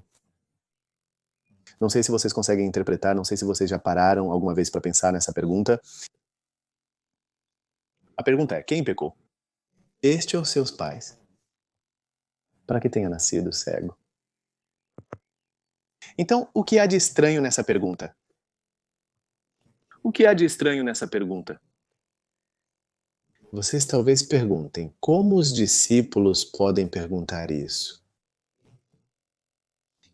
Não sei se vocês conseguem interpretar, não sei se vocês já pararam alguma vez para pensar nessa pergunta. A pergunta é: quem pecou? Este ou seus pais, para que tenha nascido cego? Então, o que há de estranho nessa pergunta? O que há de estranho nessa pergunta? Vocês talvez perguntem, como os discípulos podem perguntar isso?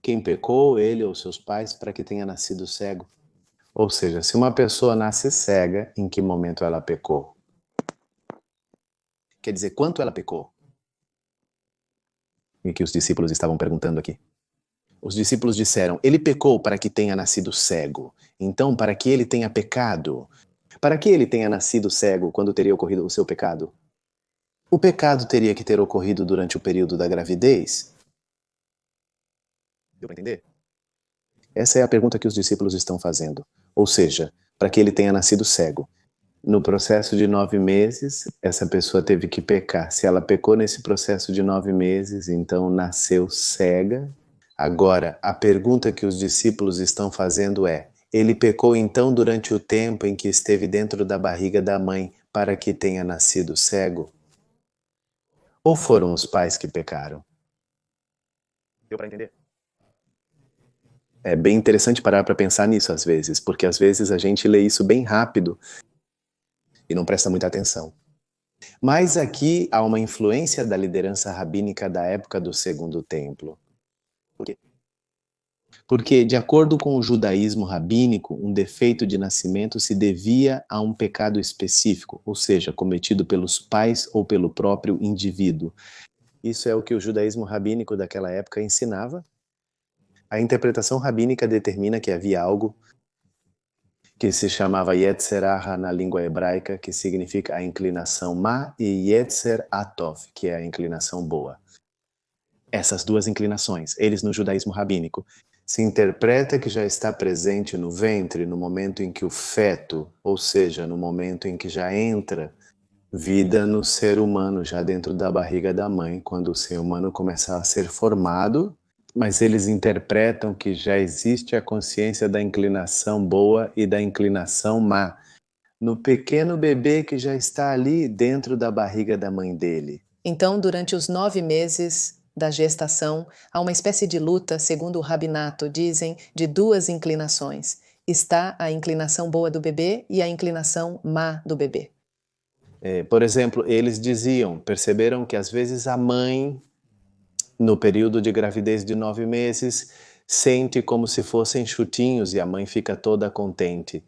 Quem pecou, ele ou seus pais, para que tenha nascido cego? Ou seja, se uma pessoa nasce cega, em que momento ela pecou? Quer dizer, quanto ela pecou? E que os discípulos estavam perguntando aqui. Os discípulos disseram: ele pecou para que tenha nascido cego. Então, para que ele tenha pecado? Para que ele tenha nascido cego quando teria ocorrido o seu pecado? O pecado teria que ter ocorrido durante o período da gravidez? Deu para entender? Essa é a pergunta que os discípulos estão fazendo. Ou seja, para que ele tenha nascido cego. No processo de 9 meses, essa pessoa teve que pecar. Se ela pecou nesse processo de 9 meses, então nasceu cega. Agora, a pergunta que os discípulos estão fazendo é: ele pecou então durante o tempo em que esteve dentro da barriga da mãe para que tenha nascido cego? Ou foram os pais que pecaram? Deu para entender? É bem interessante parar para pensar nisso às vezes, porque às vezes a gente lê isso bem rápido e não presta muita atenção. Mas aqui há uma influência da liderança rabínica da época do Segundo Templo. Por quê? Porque, de acordo com o judaísmo rabínico, um defeito de nascimento se devia a um pecado específico, ou seja, cometido pelos pais ou pelo próprio indivíduo. Isso é o que o judaísmo rabínico daquela época ensinava. A interpretação rabínica determina que havia algo que se chamava Yetzer Hara na língua hebraica, que significa a inclinação má, e Yetzer Atov, que é a inclinação boa. Essas duas inclinações, eles no judaísmo rabínico, se interpreta que já está presente no ventre no momento em que o feto, ou seja, no momento em que já entra vida no ser humano, já dentro da barriga da mãe, quando o ser humano começar a ser formado, mas eles interpretam que já existe a consciência da inclinação boa e da inclinação má no pequeno bebê que já está ali dentro da barriga da mãe dele. Então, durante os 9 meses da gestação, há uma espécie de luta, segundo o rabinato, dizem, de duas inclinações. Está a inclinação boa do bebê e a inclinação má do bebê. Por exemplo, eles perceberam que às vezes a mãe, no período de gravidez de 9 meses, sente como se fossem chutinhos e a mãe fica toda contente.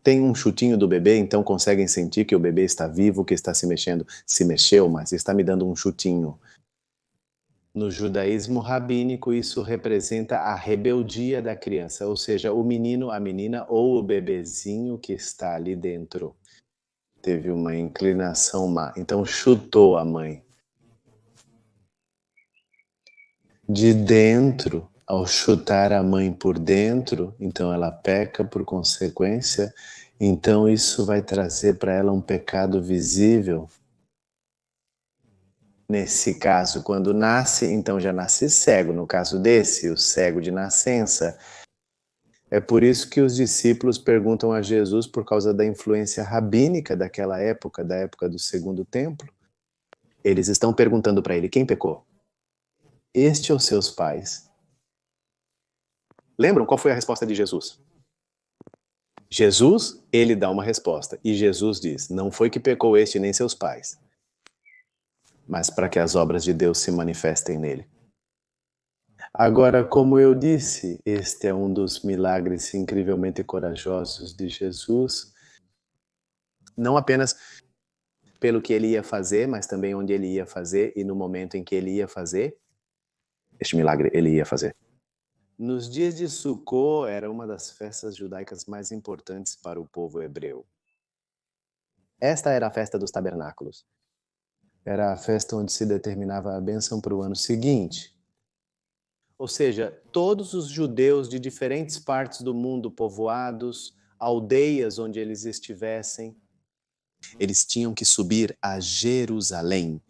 Tem um chutinho do bebê, então conseguem sentir que o bebê está vivo, que está se mexendo. Se mexeu, mas está me dando um chutinho. No judaísmo rabínico, isso representa a rebeldia da criança, ou seja, o menino, a menina ou o bebezinho que está ali dentro. Teve uma inclinação má, então chutou a mãe. De dentro, ao chutar a mãe por dentro, então ela peca por consequência, então isso vai trazer para ela um pecado visível. Nesse caso, quando nasce, então já nasce cego. No caso desse, o cego de nascença. É por isso que os discípulos perguntam a Jesus por causa da influência rabínica daquela época, da época do Segundo Templo. Eles estão perguntando para ele, quem pecou? Este ou seus pais? Lembram qual foi a resposta de Jesus? Jesus, ele dá uma resposta. E Jesus diz, não foi que pecou este nem seus pais, mas para que as obras de Deus se manifestem nele. Agora, como eu disse, este é um dos milagres incrivelmente corajosos de Jesus, não apenas pelo que ele ia fazer, mas também onde ele ia fazer e no momento em que ele ia fazer. Este milagre ele ia fazer. Nos dias de Sukkot era uma das festas judaicas mais importantes para o povo hebreu. Esta era a festa dos tabernáculos. Era a festa onde se determinava a bênção para o ano seguinte. Ou seja, todos os judeus de diferentes partes do mundo, povoados, aldeias onde eles estivessem, eles tinham que subir a Jerusalém.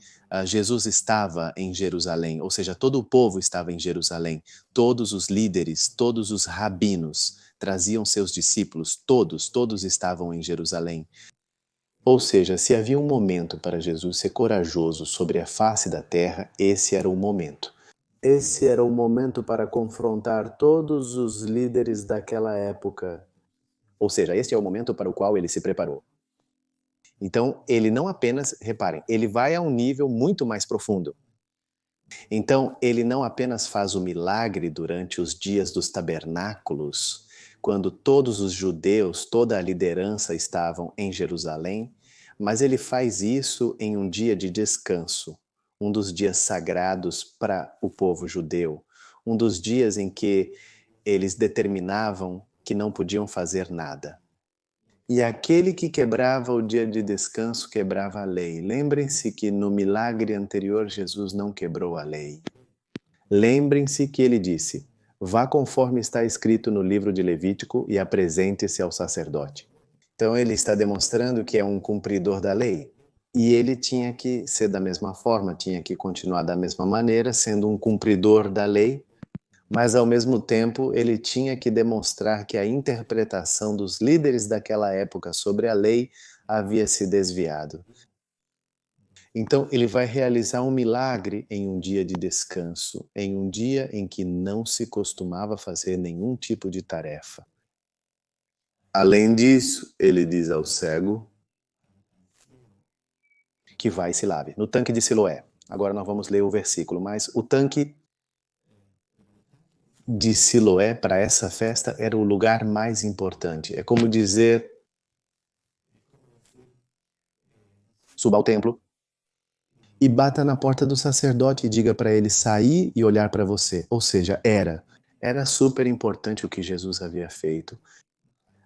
Jesus estava em Jerusalém, ou seja, todo o povo estava em Jerusalém. Todos os líderes, todos os rabinos traziam seus discípulos, todos estavam em Jerusalém. Ou seja, se havia um momento para Jesus ser corajoso sobre a face da terra, esse era o momento. Esse era o momento para confrontar todos os líderes daquela época. Ou seja, este é o momento para o qual ele se preparou. Então, ele não apenas, reparem, ele vai a um nível muito mais profundo. Então, ele não apenas faz o milagre durante os dias dos tabernáculos, quando todos os judeus, toda a liderança estavam em Jerusalém, mas ele faz isso em um dia de descanso, um dos dias sagrados para o povo judeu, um dos dias em que eles determinavam que não podiam fazer nada. E aquele que quebrava o dia de descanso quebrava a lei. Lembrem-se que no milagre anterior Jesus não quebrou a lei. Lembrem-se que ele disse, vá conforme está escrito no livro de Levítico e apresente-se ao sacerdote. Então ele está demonstrando que é um cumpridor da lei. E ele tinha que ser da mesma forma, tinha que continuar da mesma maneira, sendo um cumpridor da lei, mas ao mesmo tempo ele tinha que demonstrar que a interpretação dos líderes daquela época sobre a lei havia se desviado. Então, ele vai realizar um milagre em um dia de descanso, em um dia em que não se costumava fazer nenhum tipo de tarefa. Além disso, ele diz ao cego que vai e se lave, no tanque de Siloé. Agora nós vamos ler o versículo, mas o tanque de Siloé para essa festa era o lugar mais importante. É como dizer, suba ao templo e bata na porta do sacerdote e diga para ele sair e olhar para você. Ou seja, era super importante o que Jesus havia feito.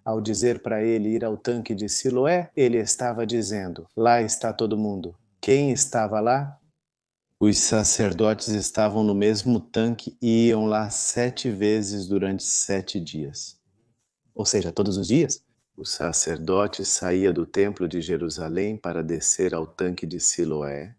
Ao dizer para ele ir ao tanque de Siloé, ele estava dizendo, lá está todo mundo. Quem estava lá? Os sacerdotes estavam no mesmo tanque e iam lá 7 vezes durante 7 dias. Ou seja, todos os dias, o sacerdote saía do templo de Jerusalém para descer ao tanque de Siloé.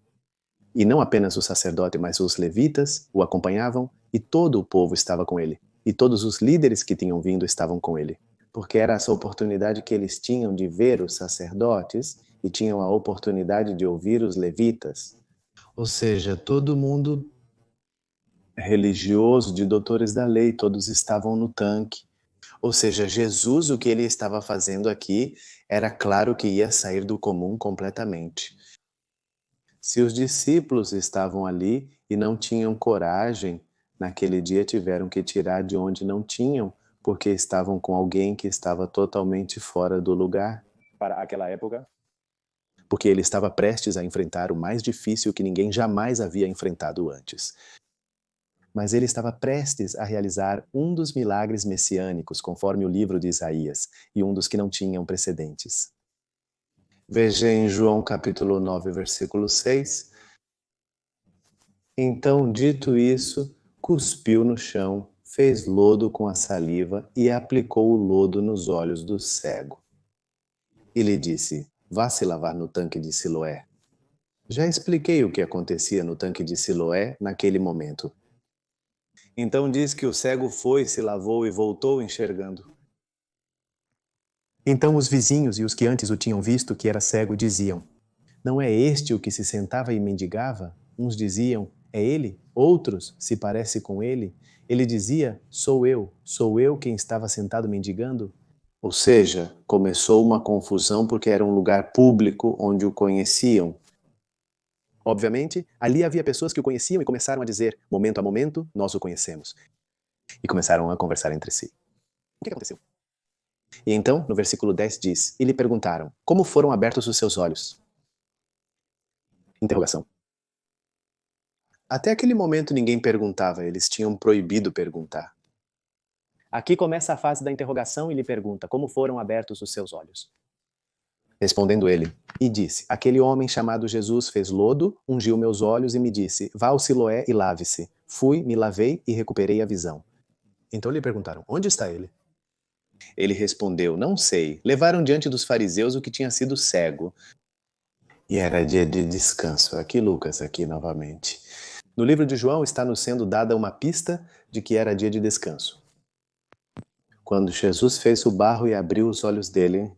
E não apenas o sacerdote, mas os levitas o acompanhavam e todo o povo estava com ele. E todos os líderes que tinham vindo estavam com ele. Porque era essa oportunidade que eles tinham de ver os sacerdotes e tinham a oportunidade de ouvir os levitas. Ou seja, todo mundo religioso, de doutores da lei, todos estavam no tanque. Ou seja, Jesus, o que ele estava fazendo aqui, era claro que ia sair do comum completamente. Se os discípulos estavam ali e não tinham coragem, naquele dia tiveram que tirar de onde não tinham, porque estavam com alguém que estava totalmente fora do lugar para aquela época. Porque ele estava prestes a enfrentar o mais difícil que ninguém jamais havia enfrentado antes. Mas ele estava prestes a realizar um dos milagres messiânicos, conforme o livro de Isaías, e um dos que não tinham precedentes. Veja em João capítulo 9, versículo 6. Então, dito isso, cuspiu no chão, fez lodo com a saliva e aplicou o lodo nos olhos do cego. E lhe disse, vá se lavar no tanque de Siloé. Já expliquei o que acontecia no tanque de Siloé naquele momento. Então diz que o cego foi, se lavou e voltou enxergando. Então os vizinhos e os que antes o tinham visto que era cego diziam, não é este o que se sentava e mendigava? Uns diziam, é ele? Outros, se parece com ele? Ele dizia, sou eu quem estava sentado mendigando? Ou seja, começou uma confusão porque era um lugar público onde o conheciam. Obviamente, ali havia pessoas que o conheciam e começaram a dizer, momento a momento, nós o conhecemos. E começaram a conversar entre si. O que aconteceu? E então, no versículo 10 diz, e lhe perguntaram, como foram abertos os seus olhos? Interrogação. Até aquele momento ninguém perguntava, eles tinham proibido perguntar. Aqui começa a fase da interrogação e lhe pergunta, como foram abertos os seus olhos? Respondendo ele, e disse, aquele homem chamado Jesus fez lodo, ungiu meus olhos e me disse, vá ao Siloé e lave-se. Fui, me lavei e recuperei a visão. Então lhe perguntaram, onde está ele? Ele respondeu, não sei. Levaram diante dos fariseus o que tinha sido cego. E era dia de descanso. Aqui Lucas, aqui novamente. No livro de João está nos sendo dada uma pista de que era dia de descanso. Quando Jesus fez o barro e abriu os olhos dele,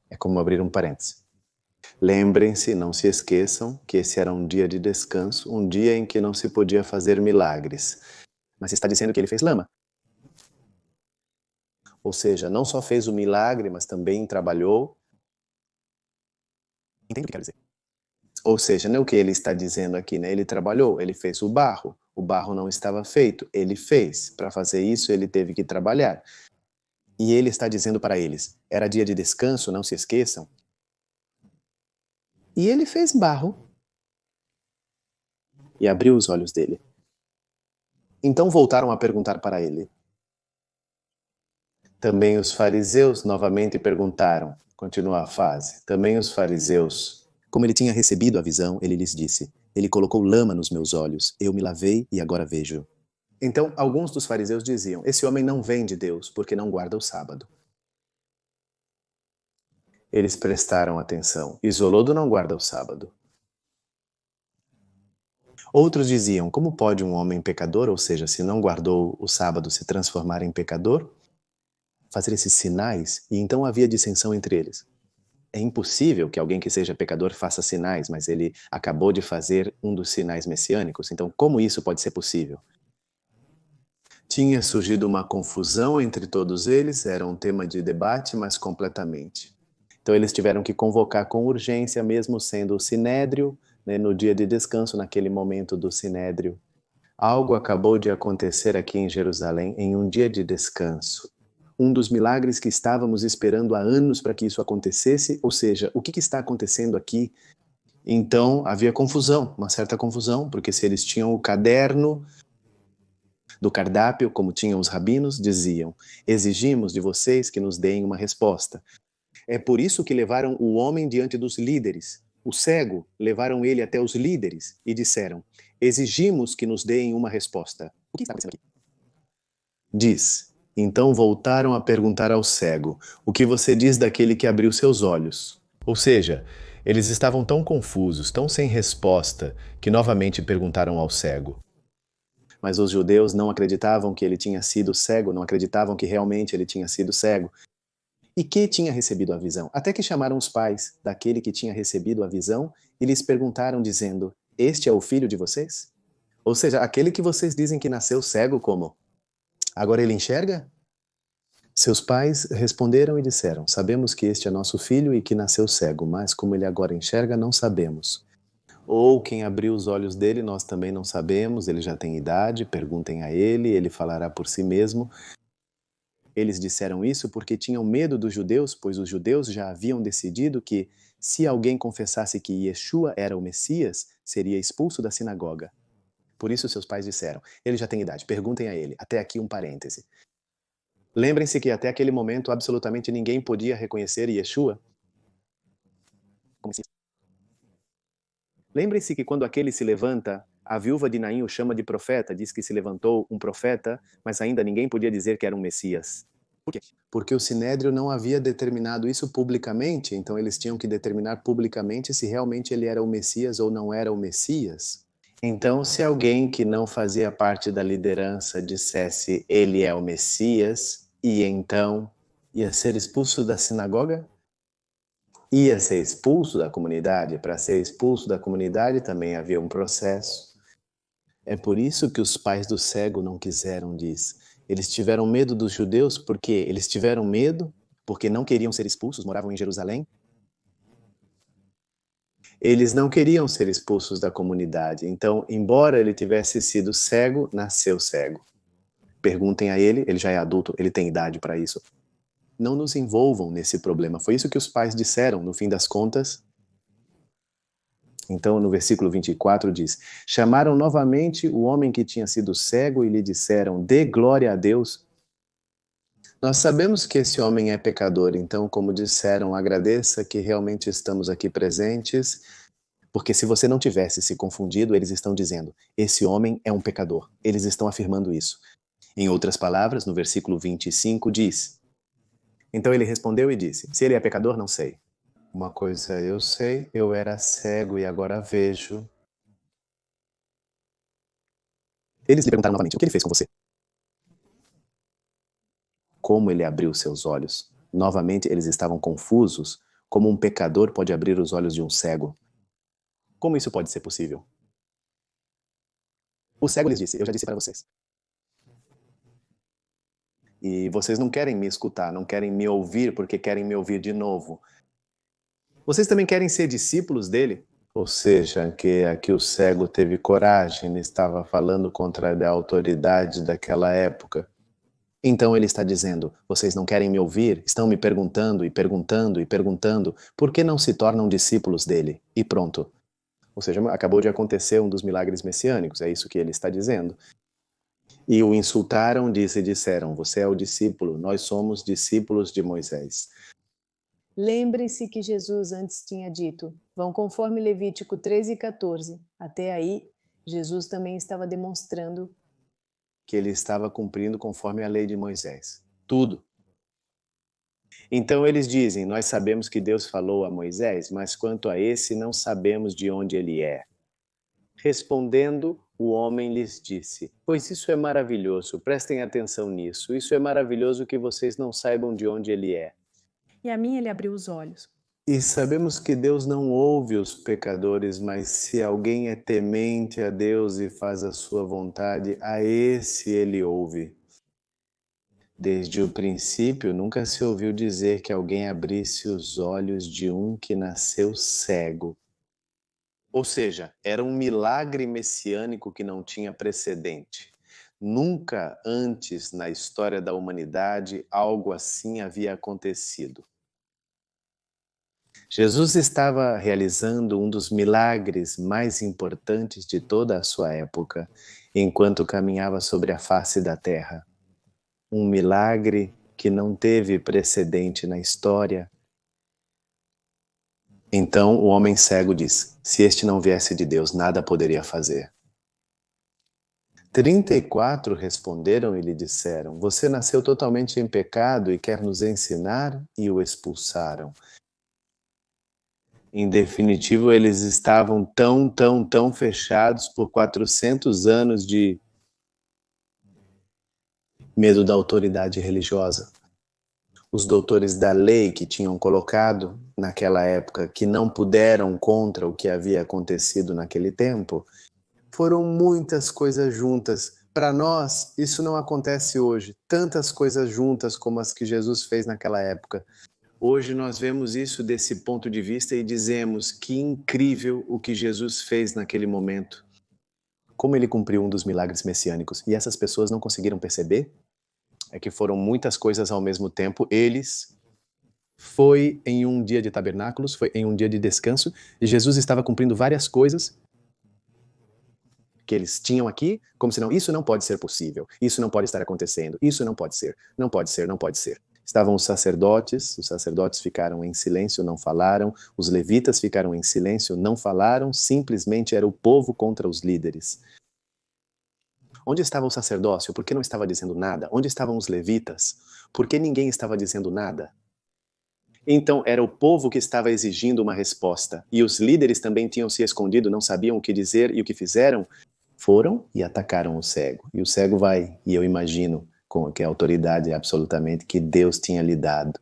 é como abrir um parêntese. Lembrem-se, não se esqueçam, que esse era um dia de descanso, um dia em que não se podia fazer milagres. Mas está dizendo que ele fez lama. Ou seja, não só fez o milagre, mas também trabalhou. Entende o que quero dizer? Ou seja, não é o que ele está dizendo aqui, né? Ele trabalhou, ele fez o barro não estava feito, ele fez. Para fazer isso, ele teve que trabalhar. E ele está dizendo para eles, era dia de descanso, não se esqueçam. E ele fez barro. E abriu os olhos dele. Então voltaram a perguntar para ele. Também os fariseus novamente perguntaram, continua a fase, também os fariseus. Como ele tinha recebido a visão, ele lhes disse, ele colocou lama nos meus olhos, eu me lavei e agora vejo. Então, alguns dos fariseus diziam, esse homem não vem de Deus, porque não guarda o sábado. Eles prestaram atenção, Isolodo não guarda o sábado. Outros diziam, como pode um homem pecador, ou seja, se não guardou o sábado, se transformar em pecador? Fazer esses sinais, e então havia dissensão entre eles. é impossível que alguém que seja pecador faça sinais, mas ele acabou de fazer um dos sinais messiânicos. Então, como isso pode ser possível? Tinha surgido uma confusão entre todos eles, era um tema de debate, mas completamente. Então, eles tiveram que convocar com urgência, mesmo sendo o sinédrio, né, no dia de descanso, naquele momento do sinédrio. Algo acabou de acontecer aqui em Jerusalém, em um dia de descanso. Um dos milagres que estávamos esperando há anos para que isso acontecesse, ou seja, o que está acontecendo aqui? Então, havia confusão, uma certa confusão, porque se eles tinham o caderno do cardápio, como tinham os rabinos, diziam: exigimos de vocês que nos deem uma resposta. É por isso que levaram o homem diante dos líderes. O cego, levaram ele até os líderes e disseram: exigimos que nos deem uma resposta. O que está acontecendo aqui? Diz: então voltaram a perguntar ao cego: o que você diz daquele que abriu seus olhos? Ou seja, eles estavam tão confusos, tão sem resposta, que novamente perguntaram ao cego. Mas os judeus não acreditavam que ele tinha sido cego, não acreditavam que realmente ele tinha sido cego. E que tinha recebido a visão? Até que chamaram os pais daquele que tinha recebido a visão e lhes perguntaram, dizendo: este é o filho de vocês? Ou seja, aquele que vocês dizem que nasceu cego, como? Agora ele enxerga? Seus pais responderam e disseram: sabemos que este é nosso filho e que nasceu cego, mas como ele agora enxerga, não sabemos. Ou quem abriu os olhos dele, nós também não sabemos, ele já tem idade, perguntem a ele, ele falará por si mesmo. Eles disseram isso porque tinham medo dos judeus, pois os judeus já haviam decidido que, se alguém confessasse que Yeshua era o Messias, seria expulso da sinagoga. Por isso seus pais disseram: ele já tem idade, perguntem a ele. Até aqui um parêntese. Lembrem-se que até aquele momento absolutamente ninguém podia reconhecer Yeshua. Como assim? Lembrem-se que quando aquele se levanta, a viúva de Naim o chama de profeta, diz que se levantou um profeta, mas ainda ninguém podia dizer que era um Messias. Por quê? Porque o Sinédrio não havia determinado isso publicamente, então eles tinham que determinar publicamente se realmente ele era o Messias ou não era o Messias. Então, se alguém que não fazia parte da liderança dissesse ele é o Messias, e então ia ser expulso da sinagoga? Ia ser expulso da comunidade. Para ser expulso da comunidade também havia um processo. É por isso que os pais do cego não quiseram, diz. Eles tiveram medo dos judeus, porque eles tiveram medo, porque não queriam ser expulsos, moravam em Jerusalém. Eles não queriam ser expulsos da comunidade. Então, embora ele tivesse sido cego, nasceu cego. Perguntem a ele, ele já é adulto, ele tem idade para isso. Não nos envolvam nesse problema. Foi isso que os pais disseram, no fim das contas. Então, no versículo 24 diz: chamaram novamente o homem que tinha sido cego e lhe disseram: dê glória a Deus. Nós sabemos que esse homem é pecador, então, como disseram, agradeça que realmente estamos aqui presentes, porque se você não tivesse se confundido, eles estão dizendo: esse homem é um pecador. Eles estão afirmando isso. Em outras palavras, no versículo 25 diz: então ele respondeu e disse: se ele é pecador, não sei. Uma coisa eu sei, eu era cego e agora vejo. Eles lhe perguntaram novamente: o que ele fez com você? Como ele abriu seus olhos? Novamente eles estavam confusos. Como um pecador pode abrir os olhos de um cego? Como isso pode ser possível? O cego lhes disse: eu já disse para vocês. E vocês não querem me escutar, não querem me ouvir porque querem me ouvir de novo. Vocês também querem ser discípulos dele? Ou seja, que aqui o cego teve coragem, ele estava falando contra a autoridade daquela época. Então ele está dizendo: vocês não querem me ouvir? Estão me perguntando e perguntando e perguntando, por que não se tornam discípulos dele? E pronto. Ou seja, acabou de acontecer um dos milagres messiânicos, é isso que ele está dizendo. E o insultaram, disseram: você é o discípulo, nós somos discípulos de Moisés. Lembre-se que Jesus antes tinha dito: vão conforme Levítico 13:14. Até aí, Jesus também estava demonstrando que ele estava cumprindo conforme a lei de Moisés. Tudo. Então eles dizem: nós sabemos que Deus falou a Moisés, mas quanto a esse não sabemos de onde ele é. Respondendo, o homem lhes disse: pois isso é maravilhoso, prestem atenção nisso. Isso é maravilhoso que vocês não saibam de onde ele é. E a mim ele abriu os olhos. E sabemos que Deus não ouve os pecadores, mas se alguém é temente a Deus e faz a sua vontade, a esse ele ouve. Desde o princípio, nunca se ouviu dizer que alguém abrisse os olhos de um que nasceu cego. Ou seja, era um milagre messiânico que não tinha precedente. Nunca antes na história da humanidade algo assim havia acontecido. Jesus estava realizando um dos milagres mais importantes de toda a sua época, enquanto caminhava sobre a face da terra. Um milagre que não teve precedente na história. Então o homem cego diz: se este não viesse de Deus, nada poderia fazer. 34 responderam e lhe disseram: você nasceu totalmente em pecado e quer nos ensinar? E o expulsaram. Em definitivo, eles estavam tão fechados por 400 anos de medo da autoridade religiosa. Os doutores da lei que tinham colocado naquela época, que não puderam contra o que havia acontecido naquele tempo, foram muitas coisas juntas. Para nós, isso não acontece hoje. Tantas coisas juntas como as que Jesus fez naquela época. Hoje nós vemos isso desse ponto de vista e dizemos que incrível o que Jesus fez naquele momento. Como ele cumpriu um dos milagres messiânicos. E essas pessoas não conseguiram perceber? É que foram muitas coisas ao mesmo tempo. Foi em um dia de tabernáculos, foi em um dia de descanso, e Jesus estava cumprindo várias coisas que eles tinham aqui, como se não, isso não pode ser possível, isso não pode estar acontecendo, isso não pode ser, não pode ser, não pode ser. Estavam os sacerdotes ficaram em silêncio, não falaram, os levitas ficaram em silêncio, não falaram, simplesmente era o povo contra os líderes. Onde estava o sacerdócio? Por que não estava dizendo nada? Onde estavam os levitas? Por que ninguém estava dizendo nada? Então era o povo que estava exigindo uma resposta, e os líderes também tinham se escondido, não sabiam o que dizer, e o que fizeram? Foram e atacaram o cego. E o cego vai, e eu imagino, com que a autoridade absolutamente que Deus tinha lhe dado.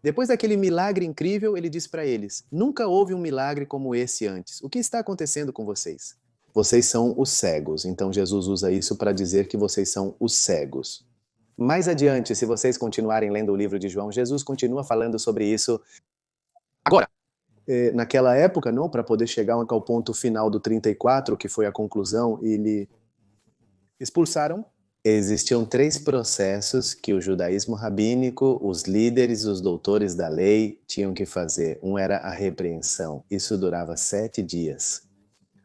Depois daquele milagre incrível, ele diz para eles: nunca houve um milagre como esse antes. O que está acontecendo com vocês? Vocês são os cegos. Então Jesus usa isso para dizer que vocês são os cegos. Mais adiante, se vocês continuarem lendo o livro de João, Jesus continua falando sobre isso. Agora, naquela época, não, para poder chegar ao ponto final do 34, que foi a conclusão, ele expulsaram. Existiam 3 processos que o judaísmo rabínico, os líderes, os doutores da lei tinham que fazer. Um era a repreensão. Isso durava 7 dias.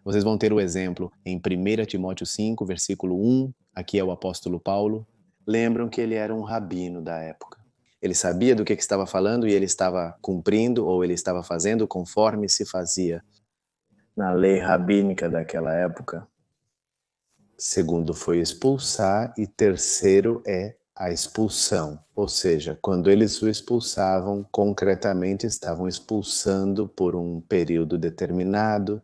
Vocês vão ter o exemplo em 1 Timóteo 5, versículo 1. Aqui é o apóstolo Paulo. Lembram que ele era um rabino da época. Ele sabia do que estava falando e ele estava cumprindo ou ele estava fazendo conforme se fazia na lei rabínica daquela época. Segundo foi expulsar e terceiro é a expulsão. Ou seja, quando eles o expulsavam, concretamente estavam expulsando por um período determinado.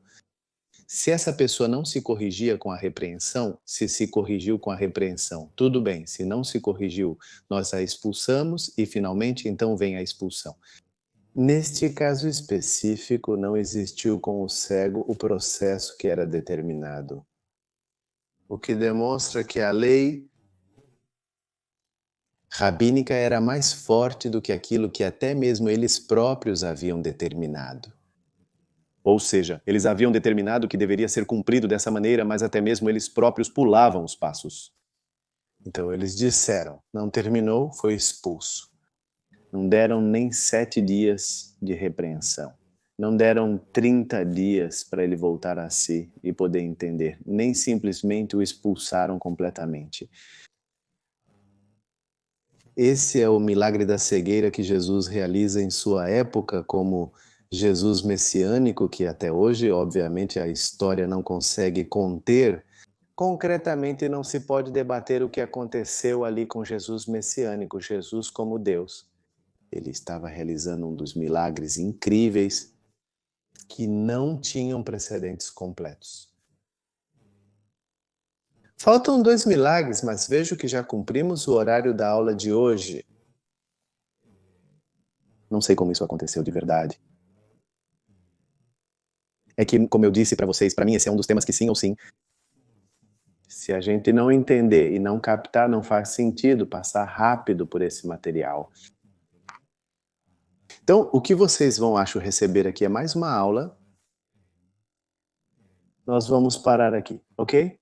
Se essa pessoa não se corrigia com a repreensão, se corrigiu com a repreensão, tudo bem. Se não se corrigiu, nós a expulsamos e finalmente então vem a expulsão. Neste caso específico, não existiu com o cego o processo que era determinado. O que demonstra que a lei rabínica era mais forte do que aquilo que até mesmo eles próprios haviam determinado. Ou seja, eles haviam determinado que deveria ser cumprido dessa maneira, mas até mesmo eles próprios pulavam os passos. Então eles disseram, não terminou, foi expulso. Não deram nem 7 dias de repreensão. Não deram 30 dias para ele voltar a si e poder entender. Nem simplesmente o expulsaram completamente. Esse é o milagre da cegueira que Jesus realiza em sua época como Jesus messiânico, que até hoje, obviamente, a história não consegue conter. Concretamente, não se pode debater o que aconteceu ali com Jesus messiânico, Jesus como Deus. Ele estava realizando um dos milagres incríveis que não tinham precedentes completos. Faltam 2 milagres, mas vejo que já cumprimos o horário da aula de hoje. Não sei como isso aconteceu de verdade. É que, como eu disse para vocês, para mim esse é um dos temas que sim ou sim. Se a gente não entender e não captar, não faz sentido passar rápido por esse material. Então, o que vocês vão, acho, receber aqui é mais uma aula. Nós vamos parar aqui, ok?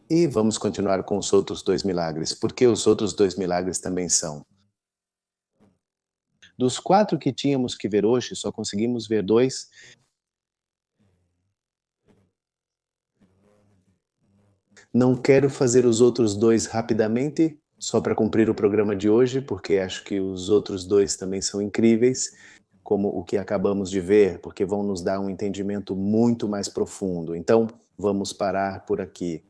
E vamos continuar com os outros 2 milagres, porque os outros 2 milagres também são. Dos 4 que tínhamos que ver hoje, só conseguimos ver 2. Não quero fazer os outros 2 rapidamente, só para cumprir o programa de hoje, porque acho que os outros 2 também são incríveis, como o que acabamos de ver, porque vão nos dar um entendimento muito mais profundo. Então, vamos parar por aqui.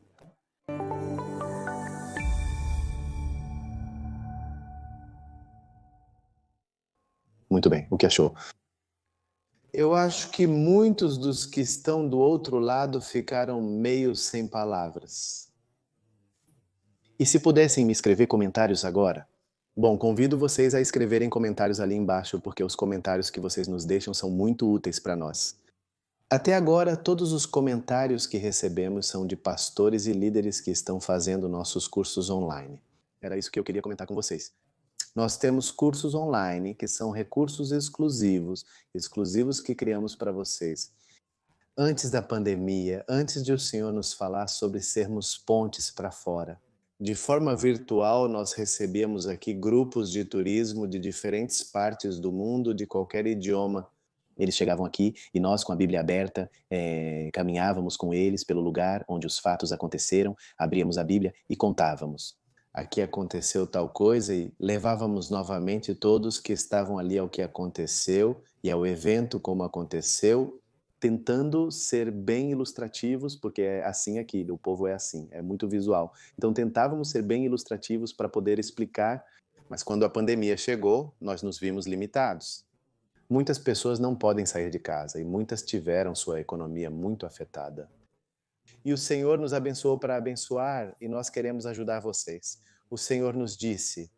Muito bem, o que achou? Eu acho que muitos dos que estão do outro lado ficaram meio sem palavras. E se pudessem me escrever comentários agora? Bom, convido vocês a escreverem comentários ali embaixo, porque os comentários que vocês nos deixam são muito úteis para nós. Até agora, todos os comentários que recebemos são de pastores e líderes que estão fazendo nossos cursos online. Era isso que eu queria comentar com vocês. Nós temos cursos online que são recursos exclusivos que criamos para vocês. Antes da pandemia, antes de o Senhor nos falar sobre sermos pontes para fora, de forma virtual, nós recebíamos aqui grupos de turismo de diferentes partes do mundo, de qualquer idioma. Eles chegavam aqui e nós, com a Bíblia aberta, caminhávamos com eles pelo lugar onde os fatos aconteceram, abríamos a Bíblia e contávamos. Aqui aconteceu tal coisa e levávamos novamente todos que estavam ali ao que aconteceu e ao evento como aconteceu, tentando ser bem ilustrativos, porque é assim aqui, o povo é assim, é muito visual. Então tentávamos ser bem ilustrativos para poder explicar, mas quando a pandemia chegou, nós nos vimos limitados. Muitas pessoas não podem sair de casa e muitas tiveram sua economia muito afetada. E o Senhor nos abençoou para abençoar e nós queremos ajudar vocês. O Senhor nos disse: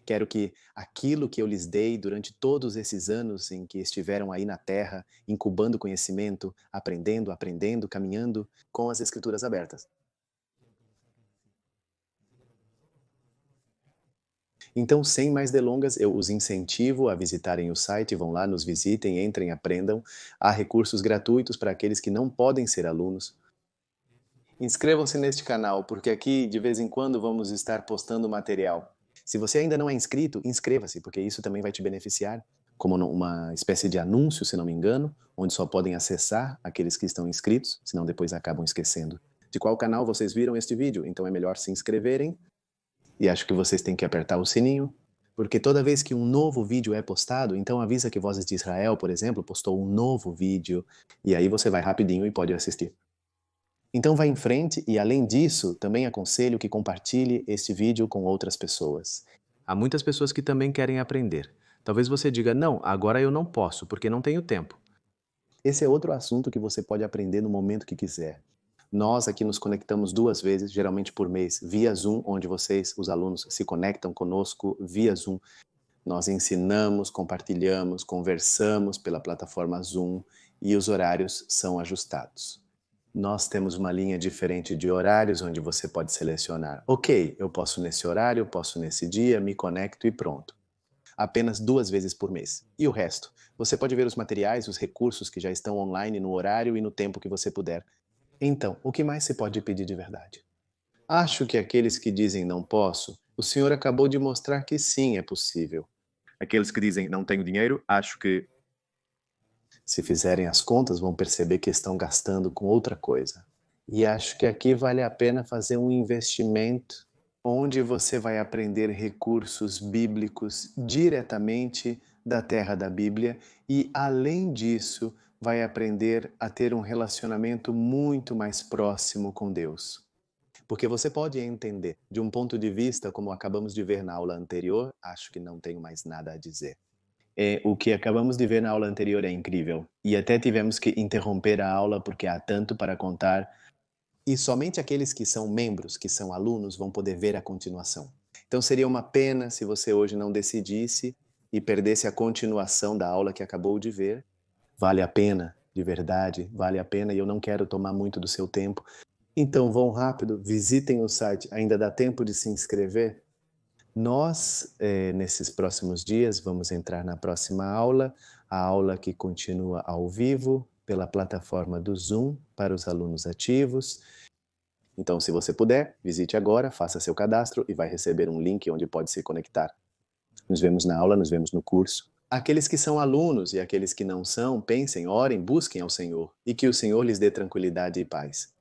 quero que aquilo que eu lhes dei durante todos esses anos em que estiveram aí na terra, incubando conhecimento, aprendendo, caminhando com as Escrituras abertas. Então, sem mais delongas, eu os incentivo a visitarem o site, vão lá, nos visitem, entrem, aprendam. Há recursos gratuitos para aqueles que não podem ser alunos. Inscrevam-se neste canal, porque aqui de vez em quando vamos estar postando material. Se você ainda não é inscrito, inscreva-se, porque isso também vai te beneficiar, como uma espécie de anúncio, se não me engano, onde só podem acessar aqueles que estão inscritos, senão depois acabam esquecendo. De qual canal vocês viram este vídeo? Então é melhor se inscreverem, e acho que vocês têm que apertar o sininho, porque toda vez que um novo vídeo é postado, então avisa que Vozes de Israel, por exemplo, postou um novo vídeo, e aí você vai rapidinho e pode assistir. Então vá em frente e, além disso, também aconselho que compartilhe este vídeo com outras pessoas. Há muitas pessoas que também querem aprender. Talvez você diga, não, agora eu não posso, porque não tenho tempo. Esse é outro assunto que você pode aprender no momento que quiser. Nós aqui nos conectamos 2 vezes, geralmente por mês, via Zoom, onde vocês, os alunos, se conectam conosco via Zoom. Nós ensinamos, compartilhamos, conversamos pela plataforma Zoom e os horários são ajustados. Nós temos uma linha diferente de horários onde você pode selecionar. Ok, eu posso nesse horário, eu posso nesse dia, me conecto e pronto. Apenas 2 vezes por mês. E o resto? Você pode ver os materiais, os recursos que já estão online no horário e no tempo que você puder. Então, o que mais se pode pedir de verdade? Acho que aqueles que dizem não posso, o Senhor acabou de mostrar que sim, é possível. Aqueles que dizem não tenho dinheiro, acho que, se fizerem as contas, vão perceber que estão gastando com outra coisa. E acho que aqui vale a pena fazer um investimento onde você vai aprender recursos bíblicos diretamente da terra da Bíblia e, além disso, vai aprender a ter um relacionamento muito mais próximo com Deus. Porque você pode entender, de um ponto de vista, como acabamos de ver na aula anterior, acho que não tenho mais nada a dizer. O que acabamos de ver na aula anterior é incrível. E até tivemos que interromper a aula porque há tanto para contar. E somente aqueles que são membros, que são alunos, vão poder ver a continuação. Então seria uma pena se você hoje não decidisse e perdesse a continuação da aula que acabou de ver, vale a pena, de verdade, vale a pena, e eu não quero tomar muito do seu tempo. Então vão rápido, visitem o site, ainda dá tempo de se inscrever. Nós, nesses próximos dias, vamos entrar na próxima aula, a aula que continua ao vivo, pela plataforma do Zoom, para os alunos ativos. Então, se você puder, visite agora, faça seu cadastro e vai receber um link onde pode se conectar. Nos vemos na aula, nos vemos no curso. Aqueles que são alunos e aqueles que não são, pensem, orem, busquem ao Senhor e que o Senhor lhes dê tranquilidade e paz,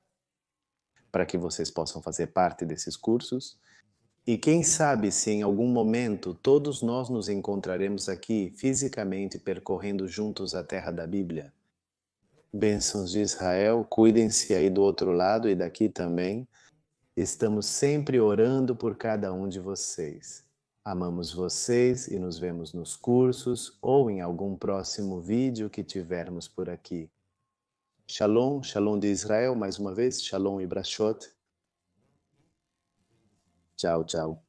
para que vocês possam fazer parte desses cursos. E quem sabe se em algum momento todos nós nos encontraremos aqui fisicamente percorrendo juntos a terra da Bíblia. Bênçãos de Israel, cuidem-se aí do outro lado e daqui também. Estamos sempre orando por cada um de vocês. Amamos vocês e nos vemos nos cursos ou em algum próximo vídeo que tivermos por aqui. Shalom, shalom de Israel, mais uma vez, shalom e brachot. Tchau, tchau.